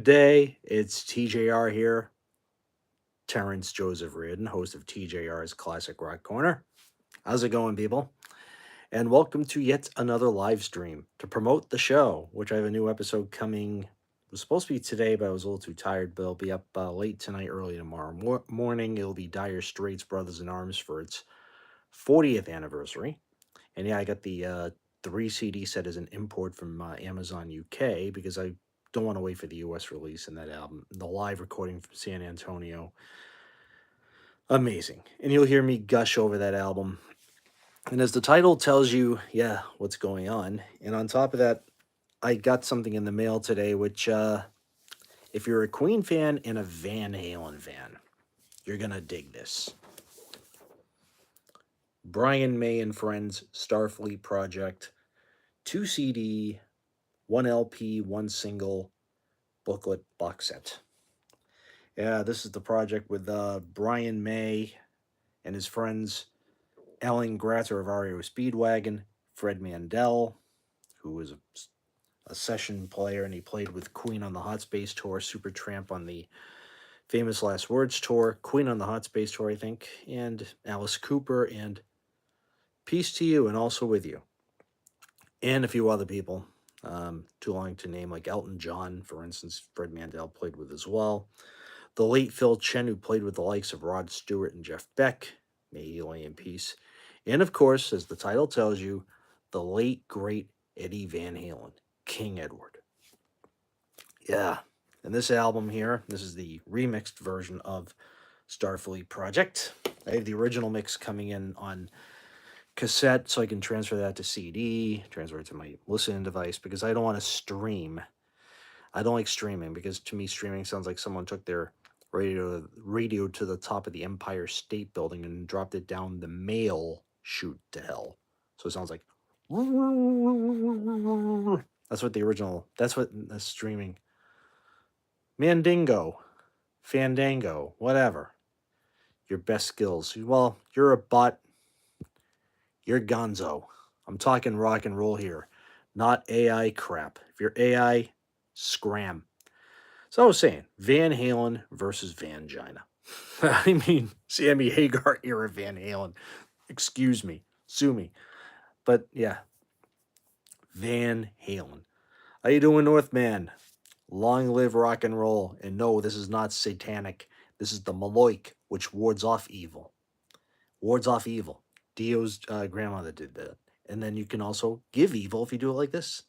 Day, it's TJR here, Terrence Joseph Reardon, host of TJR's Classic Rock Corner. How's it going, people? And welcome to yet another live stream to promote the show, which I have a new episode coming. It was supposed to be today, but I was a little too tired. But it'll be up late tonight, early tomorrow morning. It'll be Dire Straits Brothers in Arms for its 40th anniversary. And yeah, I got the 3 CD set as an import from Amazon UK because I don't want to wait for the US release in that album. The live recording from San Antonio, amazing. And you'll hear me gush over that album. And as the title tells you, yeah, what's going on. And on top of that, I got something in the mail today, which, if you're a Queen fan and a Van Halen fan, you're going to dig this. Brian May and Friends Starfleet Project, 2 CD, 1 LP, 1 single booklet box set. Yeah, this is the project with Brian May and his friends Alan Gratzer of REO Speedwagon, Fred Mandel, who was a session player and he played with Queen on the Hot Space Tour, Supertramp on the Famous Last Words Tour, Queen on the Hot Space Tour, I think, and Alice Cooper and Peace to You and Also With You, and a few other people. Too long to name, like Elton John, for instance, Fred Mandel played with as well. The late Phil Chen, who played with the likes of Rod Stewart and Jeff Beck, may he lay in peace. And of course, as the title tells you, the late, great Eddie Van Halen, King Edward. Yeah, and this album here, this is the remixed version of Starfleet Project. I have the original mix coming in on cassette so I can transfer that to CD, transfer it to my listening device because I don't want to stream. I don't like streaming because to me streaming sounds like someone took their radio to the top of the Empire State Building and dropped it down the mail chute to hell. So it sounds like that's what the original. That's what the streaming. Mandingo, Fandango, whatever. Your best skills. Well, you're a bot. You're gonzo. I'm talking rock and roll here, not AI crap. If you're AI, scram. So I was saying, Van Halen versus Van Gina. I mean, Sammy Hagar era Van Halen. Excuse me. Sue me. But yeah, Van Halen. How you doing, Northman? Long live rock and roll. And no, this is not satanic. This is the Maloik, which wards off evil. Wards off evil. Dio's grandmother did that. And then you can also give evil if you do it like this.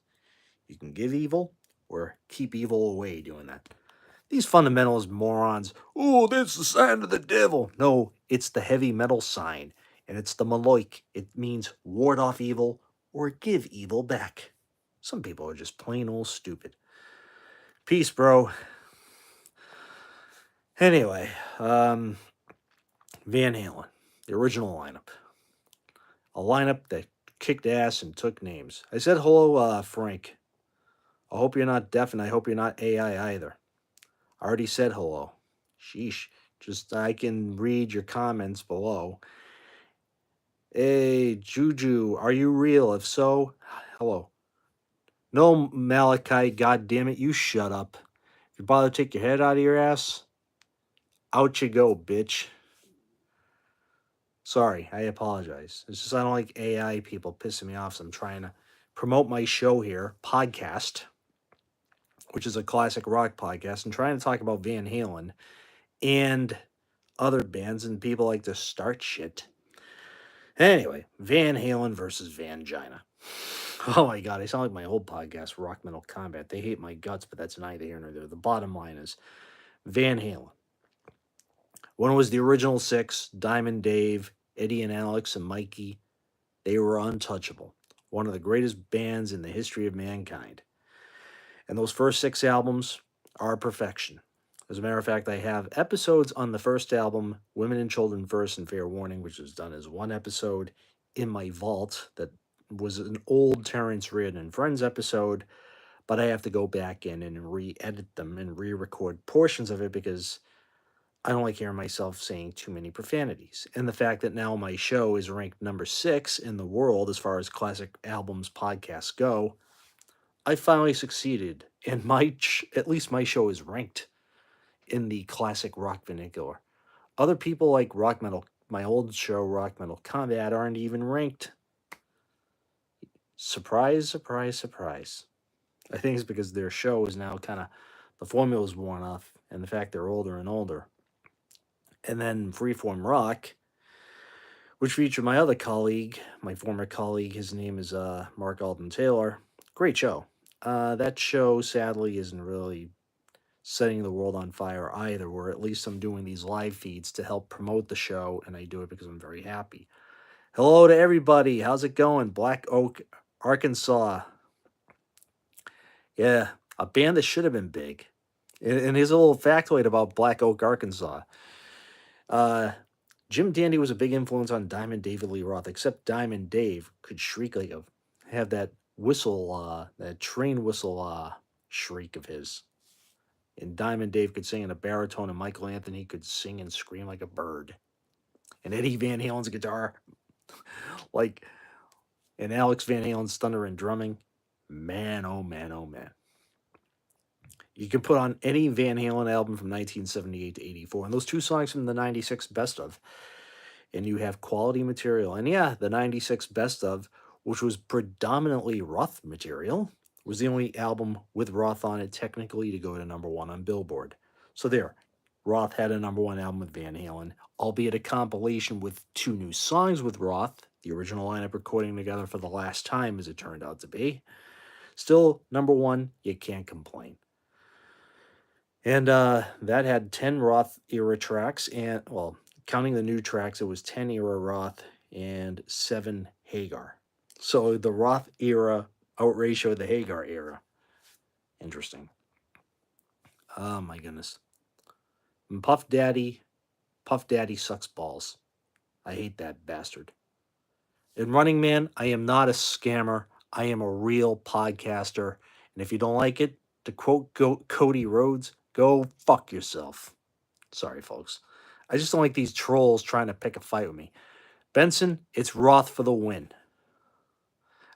You can give evil or keep evil away doing that. These fundamentalist morons, oh, that's the sign of the devil. No, it's the heavy metal sign, and it's the Maloik. It means ward off evil or give evil back. Some people are just plain old stupid. Peace, bro. Anyway, Van Halen, the original lineup. A lineup that kicked ass and took names. I said hello, Frank. I hope you're not deaf, and I hope you're not AI either. I already said hello. Sheesh. Just I can read your comments below. Hey, Juju, are you real? If so, hello. No, Malachi, god damn it, you shut up. If you bother to take your head out of your ass, out you go, bitch. Sorry, I apologize. It's just I don't like AI people pissing me off, so I'm trying to promote my show here, podcast, which is a classic rock podcast, and trying to talk about Van Halen and other bands, and people like to start shit. Anyway, Van Halen versus Van Gina. Oh my god, I sound like my old podcast, Rock Metal Combat. They hate my guts, but that's neither here nor there. The bottom line is Van Halen. When it was the original six, Diamond Dave, Eddie and Alex, and Mikey, they were untouchable. One of the greatest bands in the history of mankind. And those first six albums are perfection. As a matter of fact, I have episodes on the first album, Women and Children First and Fair Warning, which was done as one episode in my vault that was an old Terrence Reardon and Friends episode, but I have to go back in and re-edit them and re-record portions of it because I don't like hearing myself saying too many profanities. And the fact that now my show is ranked number 6 in the world as far as classic albums podcasts go, I finally succeeded And at least my show is ranked in the classic rock vernacular. Other people like rock metal, my old show, Rock Metal Combat, aren't even ranked. Surprise, surprise, surprise. I think it's because their show is now kind of, the formula's worn off, and the fact they're older and older. And then Freeform Rock, which featured my other colleague, my former colleague. His name is Mark Alden Taylor. Great show. That show, sadly, isn't really setting the world on fire either, where at least I'm doing these live feeds to help promote the show, and I do it because I'm very happy. Hello to everybody. How's it going? Black Oak, Arkansas. Yeah, a band that should have been big. And here's a little factoid about Black Oak, Arkansas. Jim Dandy was a big influence on Diamond David Lee Roth, except Diamond Dave could shriek like have that whistle, that train whistle shriek of his. And Diamond Dave could sing in a baritone, and Michael Anthony could sing and scream like a bird. And Eddie Van Halen's guitar, like, and Alex Van Halen's thunder and drumming. Man, oh man, oh man. You can put on any Van Halen album from 1978 to 84, and those two songs from the 96 best of, and you have quality material. And yeah, the 96 best of, which was predominantly Roth material, was the only album with Roth on it technically to go to number one on Billboard. So there, Roth had a number one album with Van Halen, albeit a compilation with two new songs with Roth, the original lineup recording together for the last time, as it turned out to be. Still, number one, you can't complain. And that had 10 Roth era tracks, and, well, counting the new tracks, it was 10 era Roth and 7 Hagar. So the Roth era outratioed the Hagar era. Interesting. Oh my goodness. And Puff Daddy sucks balls. I hate that bastard. In Running Man, I am not a scammer. I am a real podcaster. And if you don't like it, to quote Cody Rhodes, go fuck yourself. Sorry, folks. I just don't like these trolls trying to pick a fight with me. Benson, it's Roth for the win.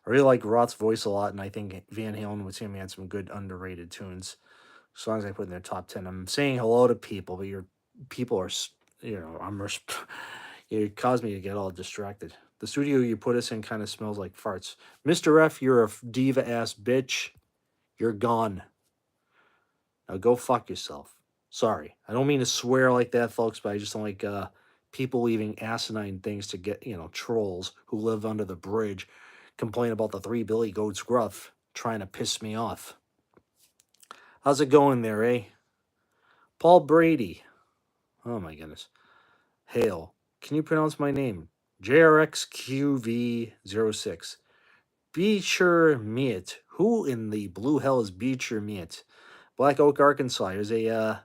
I really like Roth's voice a lot, and I think Van Halen with him had some good underrated tunes. Songs I put in their top 10. I'm saying hello to people, but your people are, you caused me to get all distracted. The studio you put us in kind of smells like farts. Mr. F, you're a diva ass bitch. You're gone. Now go fuck yourself. Sorry. I don't mean to swear like that, folks, but I just don't like people leaving asinine things to get, trolls who live under the bridge complain about the three Billy Goats gruff trying to piss me off. How's it going there, eh? Paul Brady. Oh my goodness. Hale. Can you pronounce my name? JRXQV06. Beecher Meat. Who in the blue hell is Beecher Meat? Black Oak, Arkansas. There's a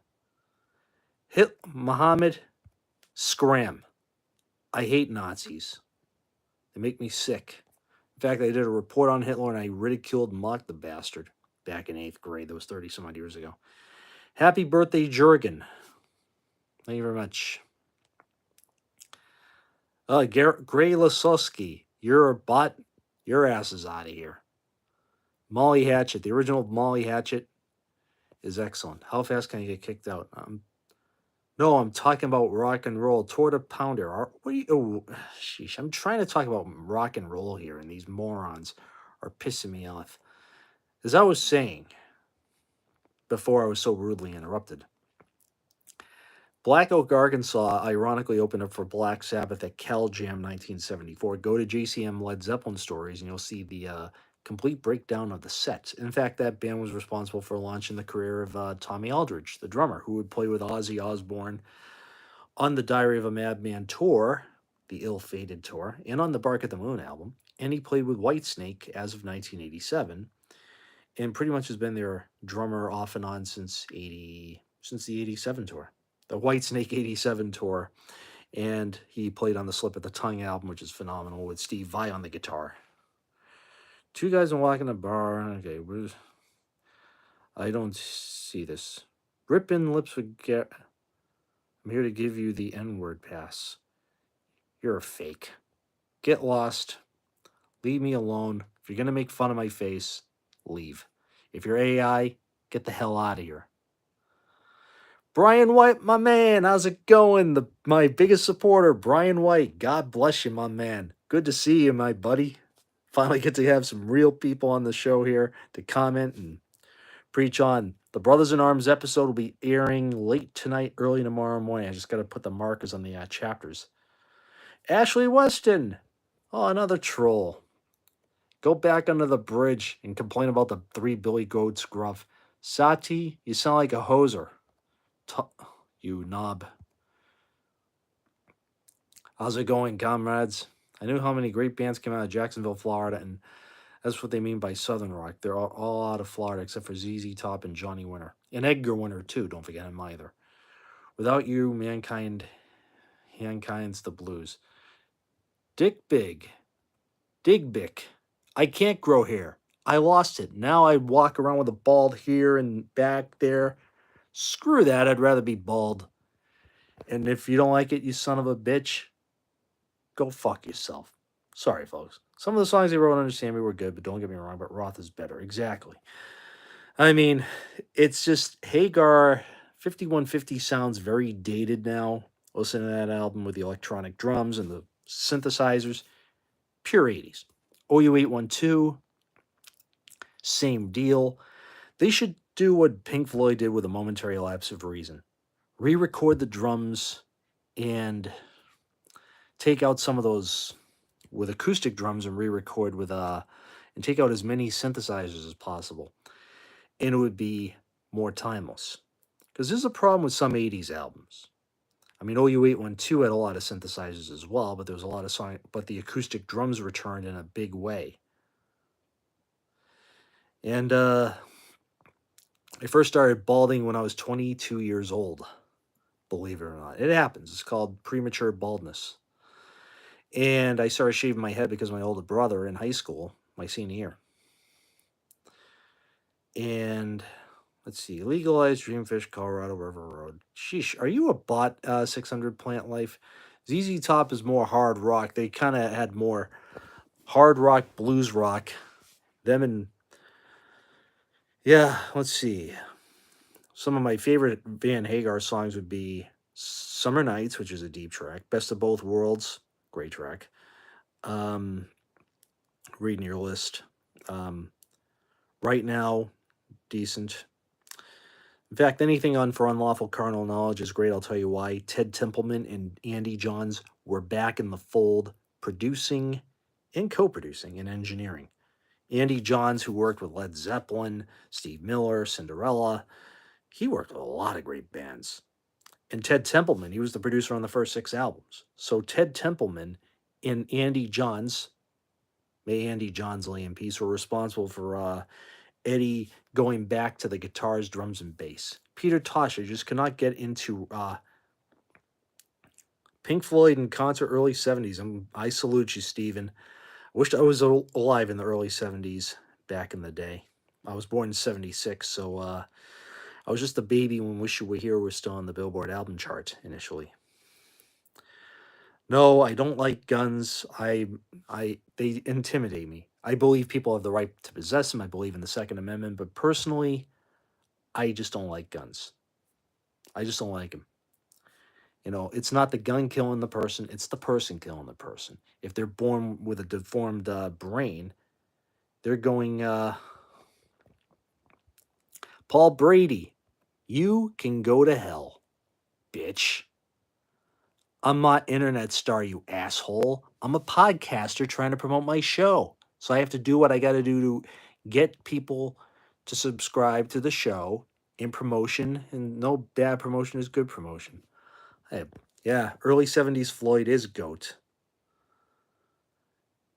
Muhammad Scram. I hate Nazis. They make me sick. In fact, I did a report on Hitler and I ridiculed and mocked the bastard back in 8th grade. That was 30 some odd years ago. Happy birthday, Jurgen. Thank you very much. Gray Lasowski. You're a bot. Your ass is out of here. Molly Hatchet. The original Molly Hatchet is excellent. How fast can I get kicked out? No, I'm talking about rock and roll. Toward a pounder. What are you? Oh, sheesh. I'm trying to talk about rock and roll here, and these morons are pissing me off. As I was saying before I was so rudely interrupted, Black Oak, Arkansas, ironically opened up for Black Sabbath at Cal Jam 1974. Go to JCM Led Zeppelin stories, and you'll see the complete breakdown of the set. In fact, that band was responsible for launching the career of Tommy Aldridge, the drummer, who would play with Ozzy Osbourne on the Diary of a Madman tour, the ill-fated tour, and on the Bark at the Moon album. And he played with Whitesnake as of 1987, and pretty much has been their drummer off and on since the 87 tour. The Whitesnake 87 tour, and he played on the Slip of the Tongue album, which is phenomenal, with Steve Vai on the guitar. Two guys walking a bar. Okay, I don't see this. Rippin' lips would get. I'm here to give you the N-word pass. You're a fake. Get lost. Leave me alone. If you're going to make fun of my face, leave. If you're AI, Get the hell out of here. Brian White, my man, how's it going? My biggest supporter, Brian White. God bless you, my man. Good to see you, my buddy. Finally get to have some real people on the show here to comment and preach on. The Brothers in Arms episode will be airing late tonight, early tomorrow morning. I just got to put the markers on the chapters. Ashley Weston. Oh, another troll. Go back under the bridge and complain about the 3 Billy Goats gruff. Sati, you sound like a hoser. You knob. How's it going, comrades? I knew how many great bands came out of Jacksonville, Florida, and that's what they mean by Southern Rock. They're all out of Florida except for ZZ Top and Johnny Winter. And Edgar Winter, too. Don't forget him either. Without you, mankind's the blues. Dig Big. I can't grow hair. I lost it. Now I walk around with a bald here and back there. Screw that. I'd rather be bald. And if you don't like it, you son of a bitch, go fuck yourself. Sorry, folks. Some of the songs they wrote on Understand Me were good, but don't get me wrong, but Roth is better. Exactly. I mean, it's just Hagar 5150 sounds very dated now. Listen to that album with the electronic drums and the synthesizers. Pure 80s. OU812, same deal. They should do what Pink Floyd did with A Momentary Lapse of Reason. Re-record the drums and take out some of those with acoustic drums and re-record with and take out as many synthesizers as possible. And it would be more timeless. Because there's a problem with some 80s albums. I mean, OU812 had a lot of synthesizers as well, but there was a lot of but the acoustic drums returned in a big way. And I first started balding when I was 22 years old, believe it or not. It happens. It's called premature baldness. And I started shaving my head because of my older brother in high school, my senior year. And let's see, legalized Dreamfish, Colorado River Road. Sheesh, are you a bot 600 Plant Life? ZZ Top is more hard rock. They kind of had more hard rock, blues rock. Them and, yeah, let's see. Some of my favorite Van Hagar songs would be Summer Nights, which is a deep track. Best of Both Worlds, great track. Reading your list. Right Now, decent. In fact, anything on For Unlawful Carnal Knowledge is great. I'll tell you why. Ted Templeman and Andy Johns were back in the fold, producing and co-producing and engineering. Andy Johns, who worked with Led Zeppelin, Steve Miller, Cinderella, he worked with a lot of great bands. And Ted Templeman, he was the producer on the first 6 albums. So Ted Templeman and Andy Johns, may Andy Johns lay in peace, were responsible for Eddie going back to the guitars, drums, and bass. Peter Tosh, I just cannot get into Pink Floyd in concert early 70s. I salute you, Steven. I wished I was alive in the early 70s back in the day. I was born in 76, so I was just a baby when Wish You Were Here was still on the Billboard album chart initially. No, I don't like guns. They intimidate me. I believe people have the right to possess them. I believe in the Second Amendment, but personally, I just don't like guns. I just don't like them. You know, it's not the gun killing the person, it's the person killing the person. If they're born with a deformed brain, they're going, Paul Brady, you can go to hell, bitch. I'm not internet star, you asshole. I'm a podcaster trying to promote my show. So I have to do what I got to do to get people to subscribe to the show in promotion. And no bad promotion is good promotion. Yeah, early 70s Floyd is GOAT.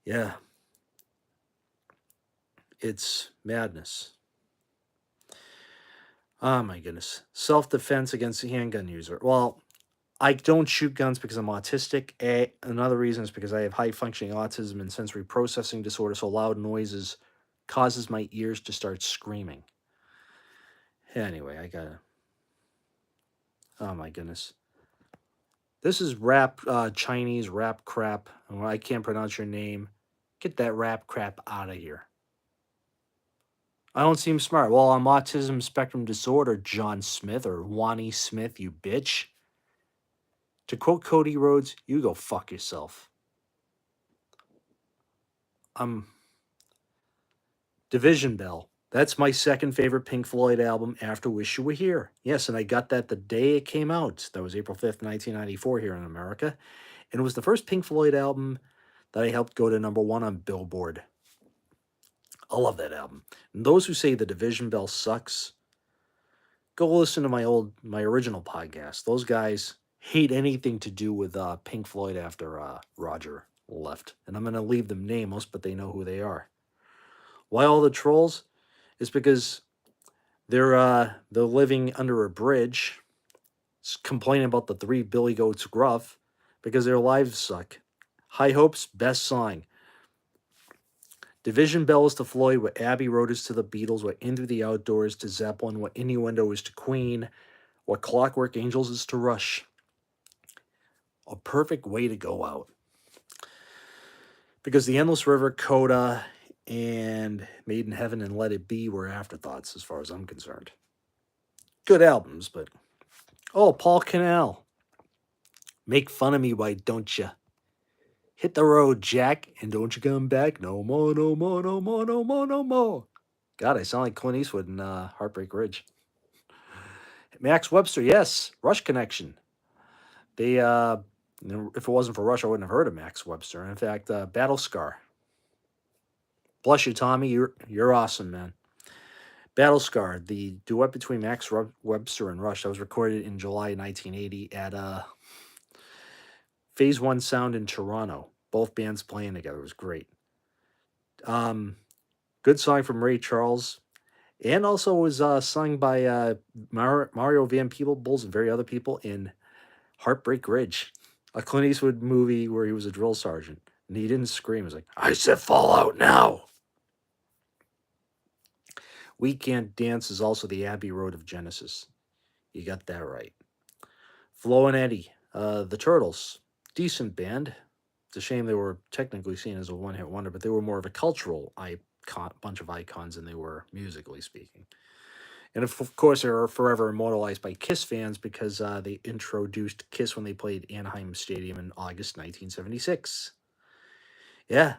Yeah. It's madness. Oh my goodness. Self-defense against a handgun user. Well, I don't shoot guns because I'm autistic. Another reason is because I have high-functioning autism and sensory processing disorder, so loud noises causes my ears to start screaming. Anyway, I gotta... Oh my goodness. This is rap, Chinese rap crap. I can't pronounce your name. Get that rap crap out of here. I don't seem smart. Well, I'm autism spectrum disorder, John Smith or Wani Smith, you bitch. To quote Cody Rhodes, you go fuck yourself. I'm Division Bell. That's my second favorite Pink Floyd album after Wish You Were Here. Yes, and I got that the day it came out. That was April 5th, 1994 here in America. And it was the first Pink Floyd album that I helped go to #1 on Billboard. I love that album. And those who say the Division Bell sucks, go listen to my original podcast. Those guys hate anything to do with Pink Floyd after Roger left. And I'm going to leave them nameless, but they know who they are. Why all the trolls? It's because they're living under a bridge, complaining about the three Billy Goats gruff because their lives suck. High Hopes, best song. Division Bell is to Floyd what Abbey Road is to the Beatles, what Into the Outdoors to Zeppelin, what Innuendo is to Queen, what Clockwork Angels is to Rush. A perfect way to go out. Because The Endless River, Coda, and Made in Heaven and Let It Be were afterthoughts as far as I'm concerned. Good albums, but... Oh, Paul Canal. Make fun of me, why don't you? Hit the road, Jack, and don't you come back no more, no more, no more, no more, no more. God, I sound like Clint Eastwood in Heartbreak Ridge. Max Webster, yes, Rush Connection. They, if it wasn't for Rush, I wouldn't have heard of Max Webster. In fact, Battle Scar. Bless you, Tommy. You're awesome, man. Battle Scar, the duet between Max Webster and Rush, that was recorded in July 1980 at Phase One Sound in Toronto. Both bands playing together. It was great. Good song from Ray Charles. And also was sung by Mario Van Peebles and very other people in Heartbreak Ridge, a Clint Eastwood movie where he was a drill sergeant. And he didn't scream. He was like, I said fall out now. We Can't Dance is also the Abbey Road of Genesis. You got that right. Flo and Eddie, the Turtles, decent band. It's a shame they were technically seen as a one-hit wonder, but they were more of a cultural bunch of icons than they were musically speaking. And of course, they are forever immortalized by Kiss fans because they introduced Kiss when they played Anaheim Stadium in August 1976. Yeah.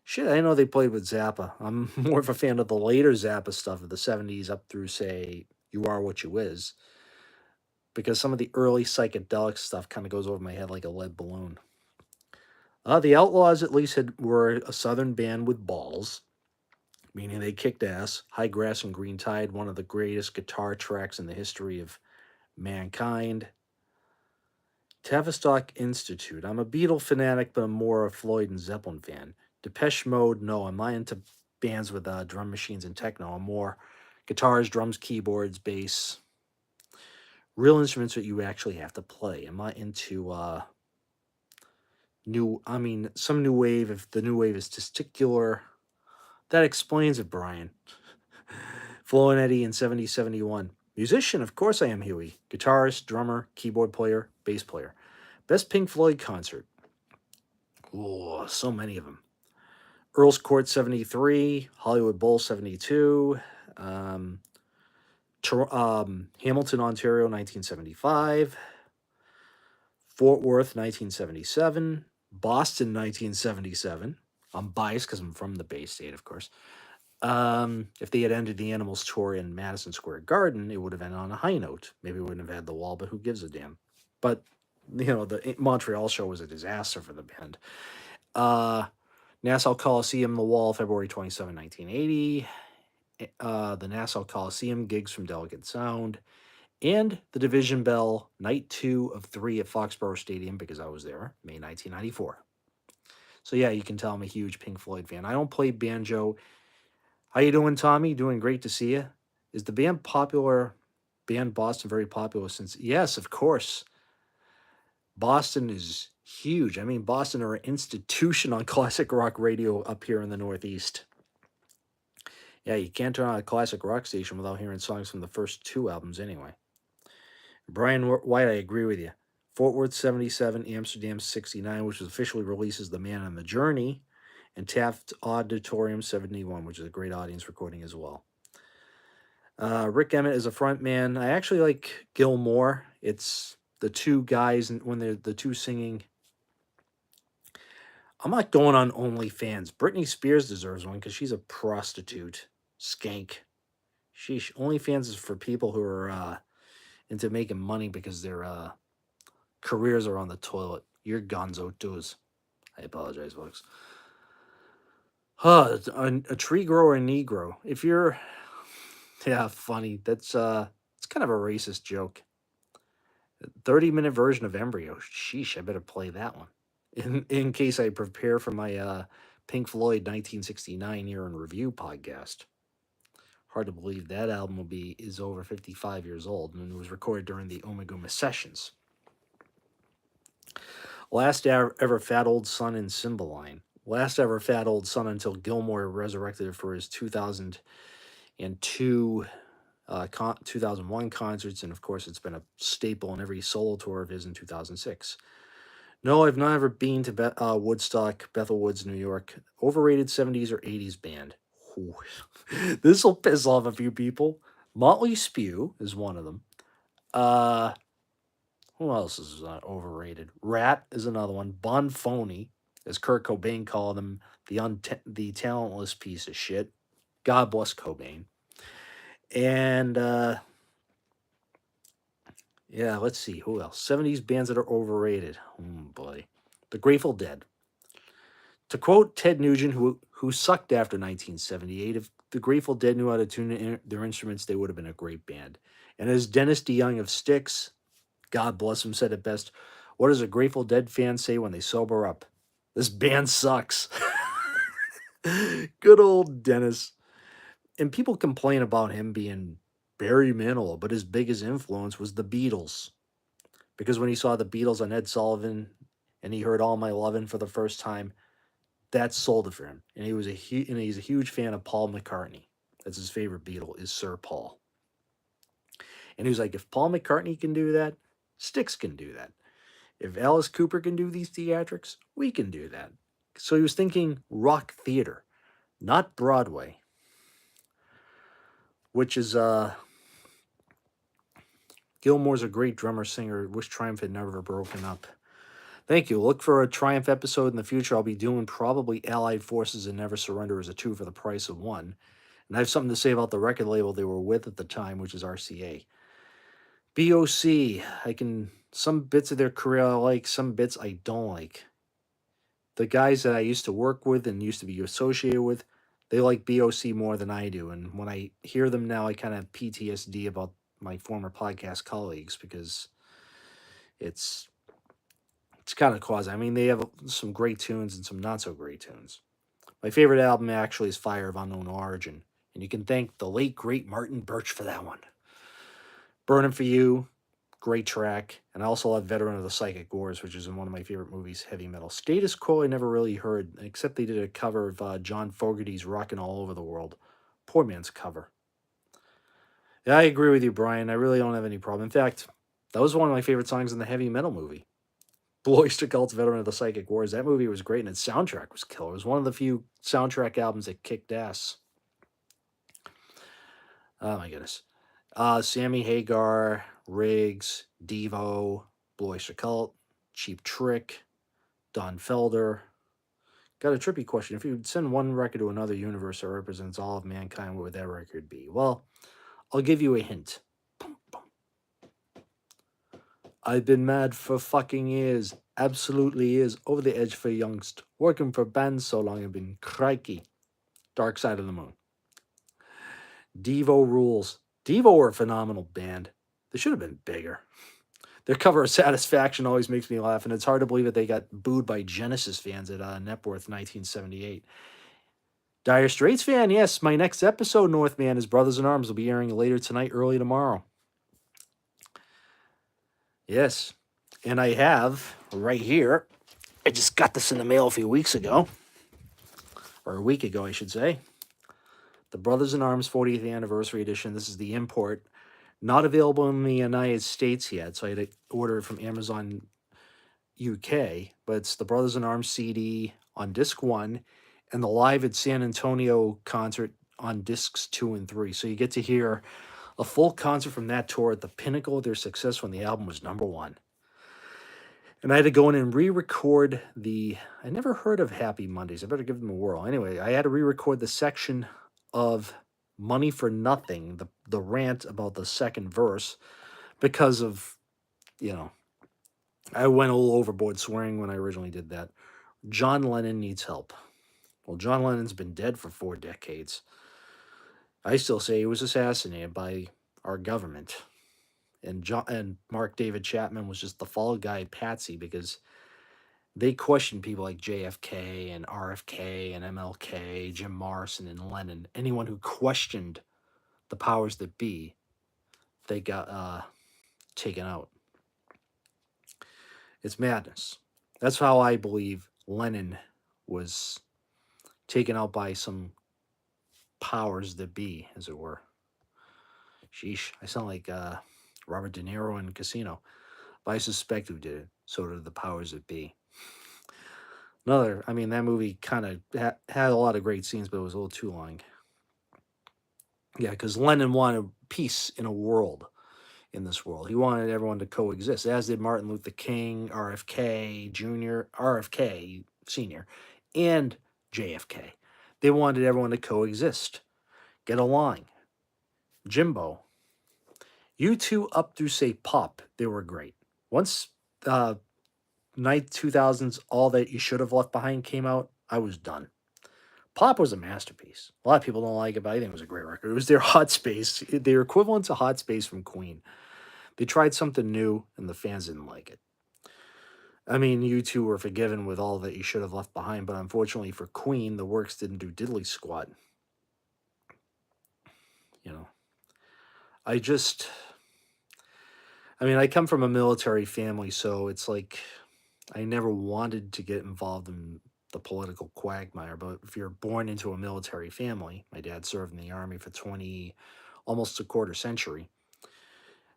Shit, I know they played with Zappa. I'm more of a fan of the later Zappa stuff of the 70s up through, say, You Are What You Is. Because some of the early psychedelic stuff kind of goes over my head like a lead balloon. The Outlaws at least were a southern band with balls, meaning they kicked ass. High Grass and Green Tide, one of the greatest guitar tracks in the history of mankind. Tavistock Institute. I'm a Beatle fanatic, but I'm more a Floyd and Zeppelin fan. Depeche Mode, no, I'm not into bands with drum machines and techno. I'm more guitars, drums, keyboards, bass. Real instruments that you actually have to play. I'm not into some new wave. If the new wave is testicular, that explains it, Brian. Flo and Eddie in 70-71. Musician, of course I am, Huey. Guitarist, drummer, keyboard player, bass player. Best Pink Floyd concert. Oh, so many of them. Earl's Court 73, Hollywood Bowl 72, Hamilton, Ontario 1975, Fort Worth 1977, Boston 1977. I'm biased because I'm from the Bay State, of course. If they had ended the Animals tour in Madison Square Garden, it would have ended on a high note. Maybe we wouldn't have had the wall, but who gives a damn? But, the Montreal show was a disaster for the band. Nassau Coliseum, The Wall, February 27, 1980. The Nassau Coliseum, Gigs from Delicate Sound. And the Division Bell, Night 2 of 3 at Foxborough Stadium, because I was there, May 1994. So yeah, you can tell I'm a huge Pink Floyd fan. I don't play banjo. How you doing, Tommy? Doing great to see you. Is the band Boston very popular since? Yes, of course. Boston is huge. I mean, Boston are an institution on classic rock radio up here in the Northeast. Yeah, you can't turn on a classic rock station without hearing songs from the first two albums anyway. Brian White, I agree with you. Fort Worth 77, Amsterdam 69, which was officially released as The Man on the Journey. and Taft Auditorium 71, which is a great audience recording as well. Rick Emmett is a front man. I actually like Gilmore. It's the two guys, and when they're the two singing. I'm not going on OnlyFans. Britney Spears deserves one because she's a prostitute. Skank. Sheesh. OnlyFans is for people who are into making money because their careers are on the toilet. You're gonzo dudes. I apologize, folks. A tree grower and Negro. If you're, yeah, funny. That's it's kind of a racist joke. 30-minute version of Embryo. Sheesh, I better play that one. In case I prepare for my Pink Floyd 1969 year in review podcast. Hard to believe that album is over 55 years old and it was recorded during the Omaguma sessions. Last ever Fat Old Son in Cymbeline. Last ever Fat Old Son until Gilmore resurrected it for his 2002 2001 concerts, and of course it's been a staple in every solo tour of his in 2006. No, I've never been to Woodstock, Bethel Woods, New York. Overrated 70s or 80s band. This will piss off a few people. Motley Spew is one of them. Who else is overrated? Rat is another one. Bon Phony, as Kurt Cobain called him, the talentless piece of shit. God bless Cobain. And yeah, let's see who else. 70s bands that are overrated. Oh boy, the Grateful Dead. To quote Ted Nugent, who sucked after 1978, if the Grateful Dead knew how to tune their instruments, they would have been a great band. And as Dennis DeYoung of Styx, God bless him, said it best, what does a Grateful Dead fan say when they sober up? This band sucks. Good old Dennis. And people complain about him being Barry Manilow, but his biggest influence was the Beatles. Because when he saw the Beatles on Ed Sullivan and he heard All My Lovin' for the first time, that sold it for him. And he's a huge fan of Paul McCartney. That's his favorite Beatle, is Sir Paul. And he was like, if Paul McCartney can do that, Styx can do that. If Alice Cooper can do these theatrics, we can do that. So he was thinking rock theater, not Broadway. Which is Gilmore's a great drummer singer. Wish Triumph had never broken up. Thank you. Look for a Triumph episode in the future. I'll be doing probably Allied Forces and Never Surrender as a 2 for the price of 1. And I have something to say about the record label they were with at the time, which is RCA. BOC, some bits of their career I like, some bits I don't like. The guys that I used to work with and used to be associated with, they like BOC more than I do. And when I hear them now, I kind of have PTSD about my former podcast colleagues because it's kind of quasi. I mean, they have some great tunes and some not so great tunes. My favorite album actually is Fire of Unknown Origin, and you can thank the late great Martin Birch for that one. Burning for You, great track, and I also love Veteran of the Psychic Wars, which is in one of my favorite movies, Heavy Metal. Status Quo I never really heard, except they did a cover of John Fogerty's Rockin' All Over the World. Poor man's cover. Yeah, I agree with you, Brian. I really don't have any problem. In fact, that was one of my favorite songs in the Heavy Metal movie. Blue Oyster Cult's Veteran of the Psychic Wars. That movie was great, and its soundtrack was killer. It was one of the few soundtrack albums that kicked ass. Oh, my goodness. Sammy Hagar, Riggs, Devo, Blue Oyster Cult, Cheap Trick, Don Felder. Got a trippy question. If you would send one record to another universe that represents all of mankind, what would that record be? Well, I'll give you a hint. I've been mad for fucking years. Absolutely is. Over the edge for youngst. Working for bands so long I've been crikey. Dark Side of the Moon. Devo rules. Devo were a phenomenal band. They should have been bigger. Their cover of Satisfaction always makes me laugh, and it's hard to believe that they got booed by Genesis fans at Networth 1978. Dire Straits fan, yes, my next episode, Northman, is Brothers in Arms, will be airing later tonight, early tomorrow. Yes, and I have right here, I just got this in the mail a few weeks ago, or a week ago, I should say. The Brothers in Arms 40th Anniversary Edition. This is the import. Not available in the United States yet, so I had to order it from Amazon UK. But it's the Brothers in Arms CD on disc 1, and the Live at San Antonio concert on discs 2 and 3. So you get to hear a full concert from that tour at the pinnacle of their success when the album was number one. And I had to go in and re-record the. I never heard of Happy Mondays. I better give them a whirl. Anyway, I had to re-record the section of Money for Nothing, the rant about the second verse, because of, you know, I went a little overboard swearing when I originally did that. John Lennon needs help. Well, John Lennon's been dead for 4 decades. I still say he was assassinated by our government. And Mark David Chapman was just the fall guy patsy because they questioned people like JFK and RFK and MLK, Jim Morrison and Lennon. Anyone who questioned the powers that be, they got taken out. It's madness. That's how I believe Lennon was taken out by some powers that be, as it were. Sheesh, I sound like Robert De Niro in Casino. But I suspect who did it. So did the powers that be. I mean, that movie kind of had a lot of great scenes, but it was a little too long. Yeah, because Lennon wanted peace in a world, in this world. He wanted everyone to coexist, as did Martin Luther King, RFK Jr., RFK Sr., and JFK. They wanted everyone to coexist, get along. Jimbo. U2 up through, say, Pop, they were great. Once uh, night 2000s, All That You Should Have Left Behind came out, I was done. Pop was a masterpiece. A lot of people don't like it, but I think it was a great record. It was their Hot Space, their equivalent to Hot Space from Queen. They tried something new, and the fans didn't like it. I mean, you two were forgiven with All That You Should Have Left Behind, but unfortunately for Queen, the works didn't do diddly squat. You know, I just, I mean, I come from a military family, so it's like I never wanted to get involved in the political quagmire. But if you're born into a military family, my dad served in the Army for 20, almost a quarter century.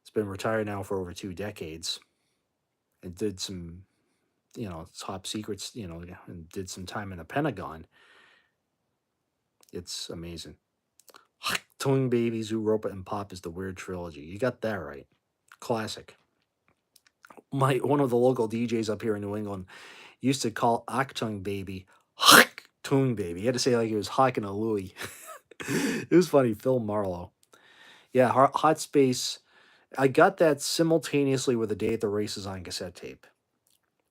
It's been retired now for over 2 decades. And did some, top secrets, and did some time in the Pentagon. It's amazing. Tongue Babies, Europa, and Pop is the Weird Trilogy. You got that right. Classic. One of the local DJs up here in New England used to call Achtung Baby Tung Baby. He had to say it like he was hawking a Louis. It was funny. Phil Marlowe. Yeah, Hot Space. I got that simultaneously with A Day at the Races on cassette tape.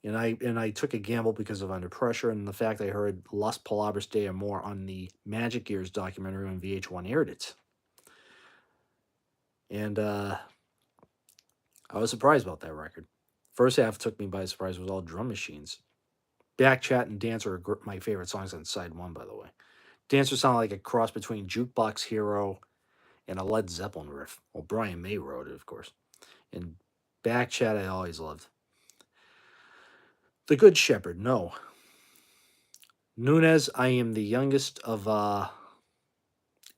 And I took a gamble because of Under Pressure and the fact I heard Las Palabras de Amor on the Magic Years documentary when VH1 aired it. And I was surprised about that record. First half took me by surprise. It was all drum machines. Back Chat and Dancer are my favorite songs on side one, by the way. Dancer sounded like a cross between Jukebox Hero and a Led Zeppelin riff. Well, Brian May wrote it, of course. And Back Chat I always loved. The Good Shepherd, no. Nunez, I am the youngest of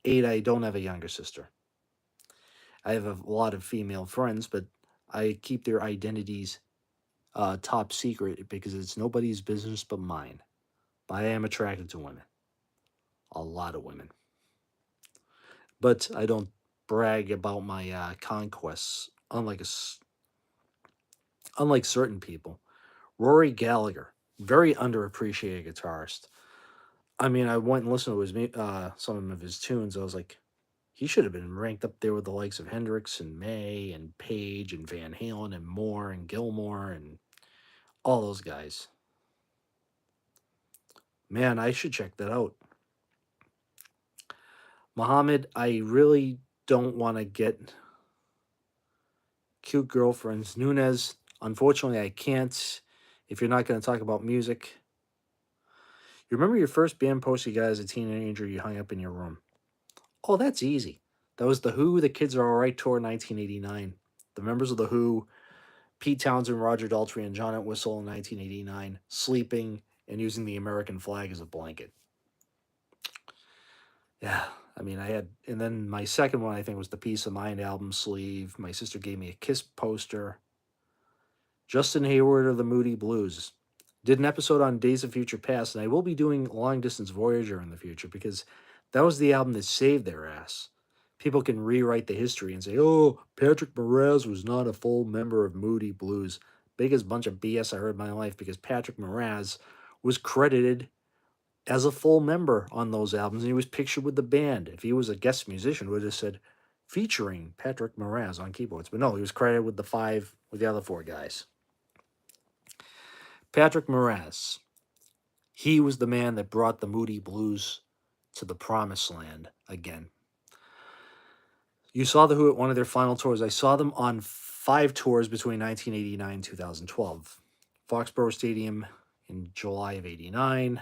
8. I don't have a younger sister. I have a lot of female friends, but I keep their identities top secret because it's nobody's business but mine. But I am attracted to women. A lot of women. But I don't brag about my conquests, unlike certain people. Rory Gallagher, very underappreciated guitarist. I mean, I went and listened to some of his tunes. I was like, he should have been ranked up there with the likes of Hendrix and May and Page and Van Halen and Moore and Gilmore and all those guys. Man, I should check that out. Muhammad, I really don't want to get cute girlfriends. Nunez, unfortunately, I can't. If you're not going to talk about music, you remember your first band poster you got as a teenager you hung up in your room? Oh, that's easy. That was The Who, The Kids Are Alright tour 1989. The members of The Who, Pete Townsend, Roger Daltrey, and John Entwistle in 1989, sleeping and using the American flag as a blanket. Yeah, I mean, and then my second one, I think, was the Peace of Mind album sleeve. My sister gave me a Kiss poster. Justin Hayward of the Moody Blues. Did an episode on Days of Future Past, and I will be doing Long Distance Voyager in the future because that was the album that saved their ass. People can rewrite the history and say, oh, Patrick Moraz was not a full member of Moody Blues. Biggest bunch of BS I heard in my life because Patrick Moraz was credited as a full member on those albums and he was pictured with the band. If he was a guest musician, would have said featuring Patrick Moraz on keyboards. But no, he was credited with the other four guys. Patrick Moraz. He was the man that brought the Moody Blues to the promised land again. You saw The Who at one of their final tours. I saw them on 5 tours between 1989 and 2012. Foxborough Stadium in July of 89.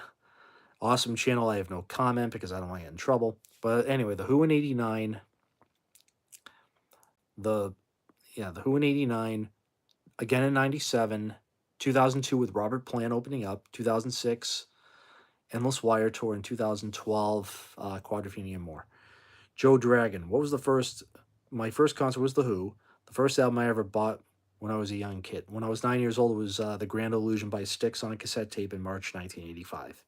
Awesome channel. I have no comment because I don't want to get in trouble. But anyway, The Who in 89. The Who in 89. Again in 97. 2002 with Robert Plant opening up. 2006. Endless Wire Tour in 2012. Quadrophenia and more. Joe Dragon. What was the first? My first concert was The Who. The first album I ever bought when I was a young kid. When I was 9 years old, it was The Grand Illusion by Styx on a cassette tape in March 1985.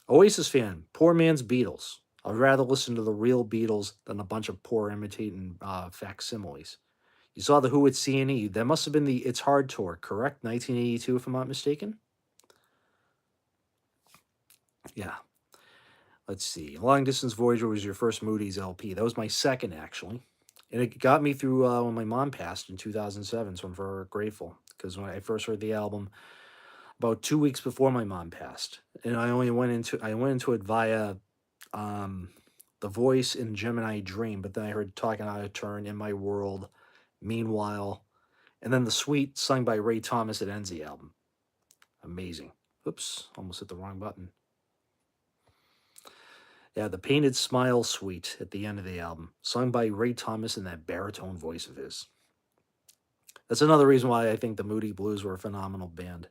Oasis fan. Poor man's Beatles. I'd rather listen to the real Beatles than a bunch of poor imitating facsimiles. You saw The Who at C&E. That must have been the It's Hard tour, correct? 1982, if I'm not mistaken? Yeah. Let's see. Long Distance Voyager was your first Moody's LP. That was my second, actually. And it got me through when my mom passed in 2007, so I'm very grateful. Because when I first heard the album, about 2 weeks before my mom passed, and I went into it via The Voice in Gemini Dream, but then I heard Talking Out of Turn, In My World, Meanwhile, and then the Sweet sung by Ray Thomas that ends the album. Amazing. Oops, almost hit the wrong button. Yeah, the Painted Smile Suite at the end of the album, sung by Ray Thomas in that baritone voice of his. That's another reason why I think the Moody Blues were a phenomenal band.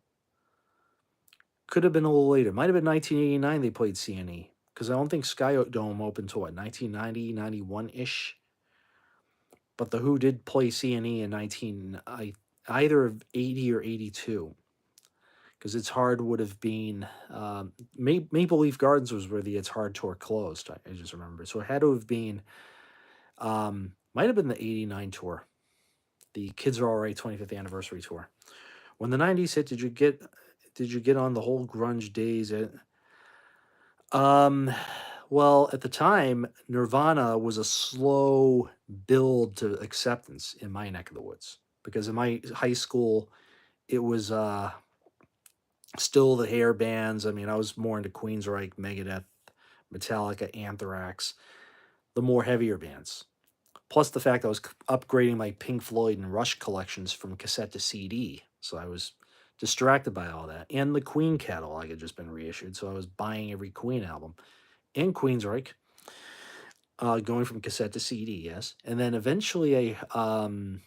Could have been a little later. Might have been 1989 they played C&E. Because I don't think Sky Dome opened to what, 1990, 91-ish? But The Who did play C&E in either of 80 or 82. Because It's Hard would have been... Maple Leaf Gardens was where the It's Hard tour closed, I just remember. So it had to have been... might have been the 89 tour. The Kids Are Alright 25th anniversary tour. When the 90s hit, did you get on the whole grunge days? Well, at the time, Nirvana was a slow build to acceptance in my neck of the woods. Because in my high school, it was still the hair bands. I mean, I was more into Queensryche, Megadeth, Metallica, Anthrax, the more heavier bands. Plus the fact I was upgrading my Pink Floyd and Rush collections from cassette to CD. So I was distracted by all that. And the Queen catalog had just been reissued, so I was buying every Queen album. And Queensryche, going from cassette to CD, yes. And then eventually and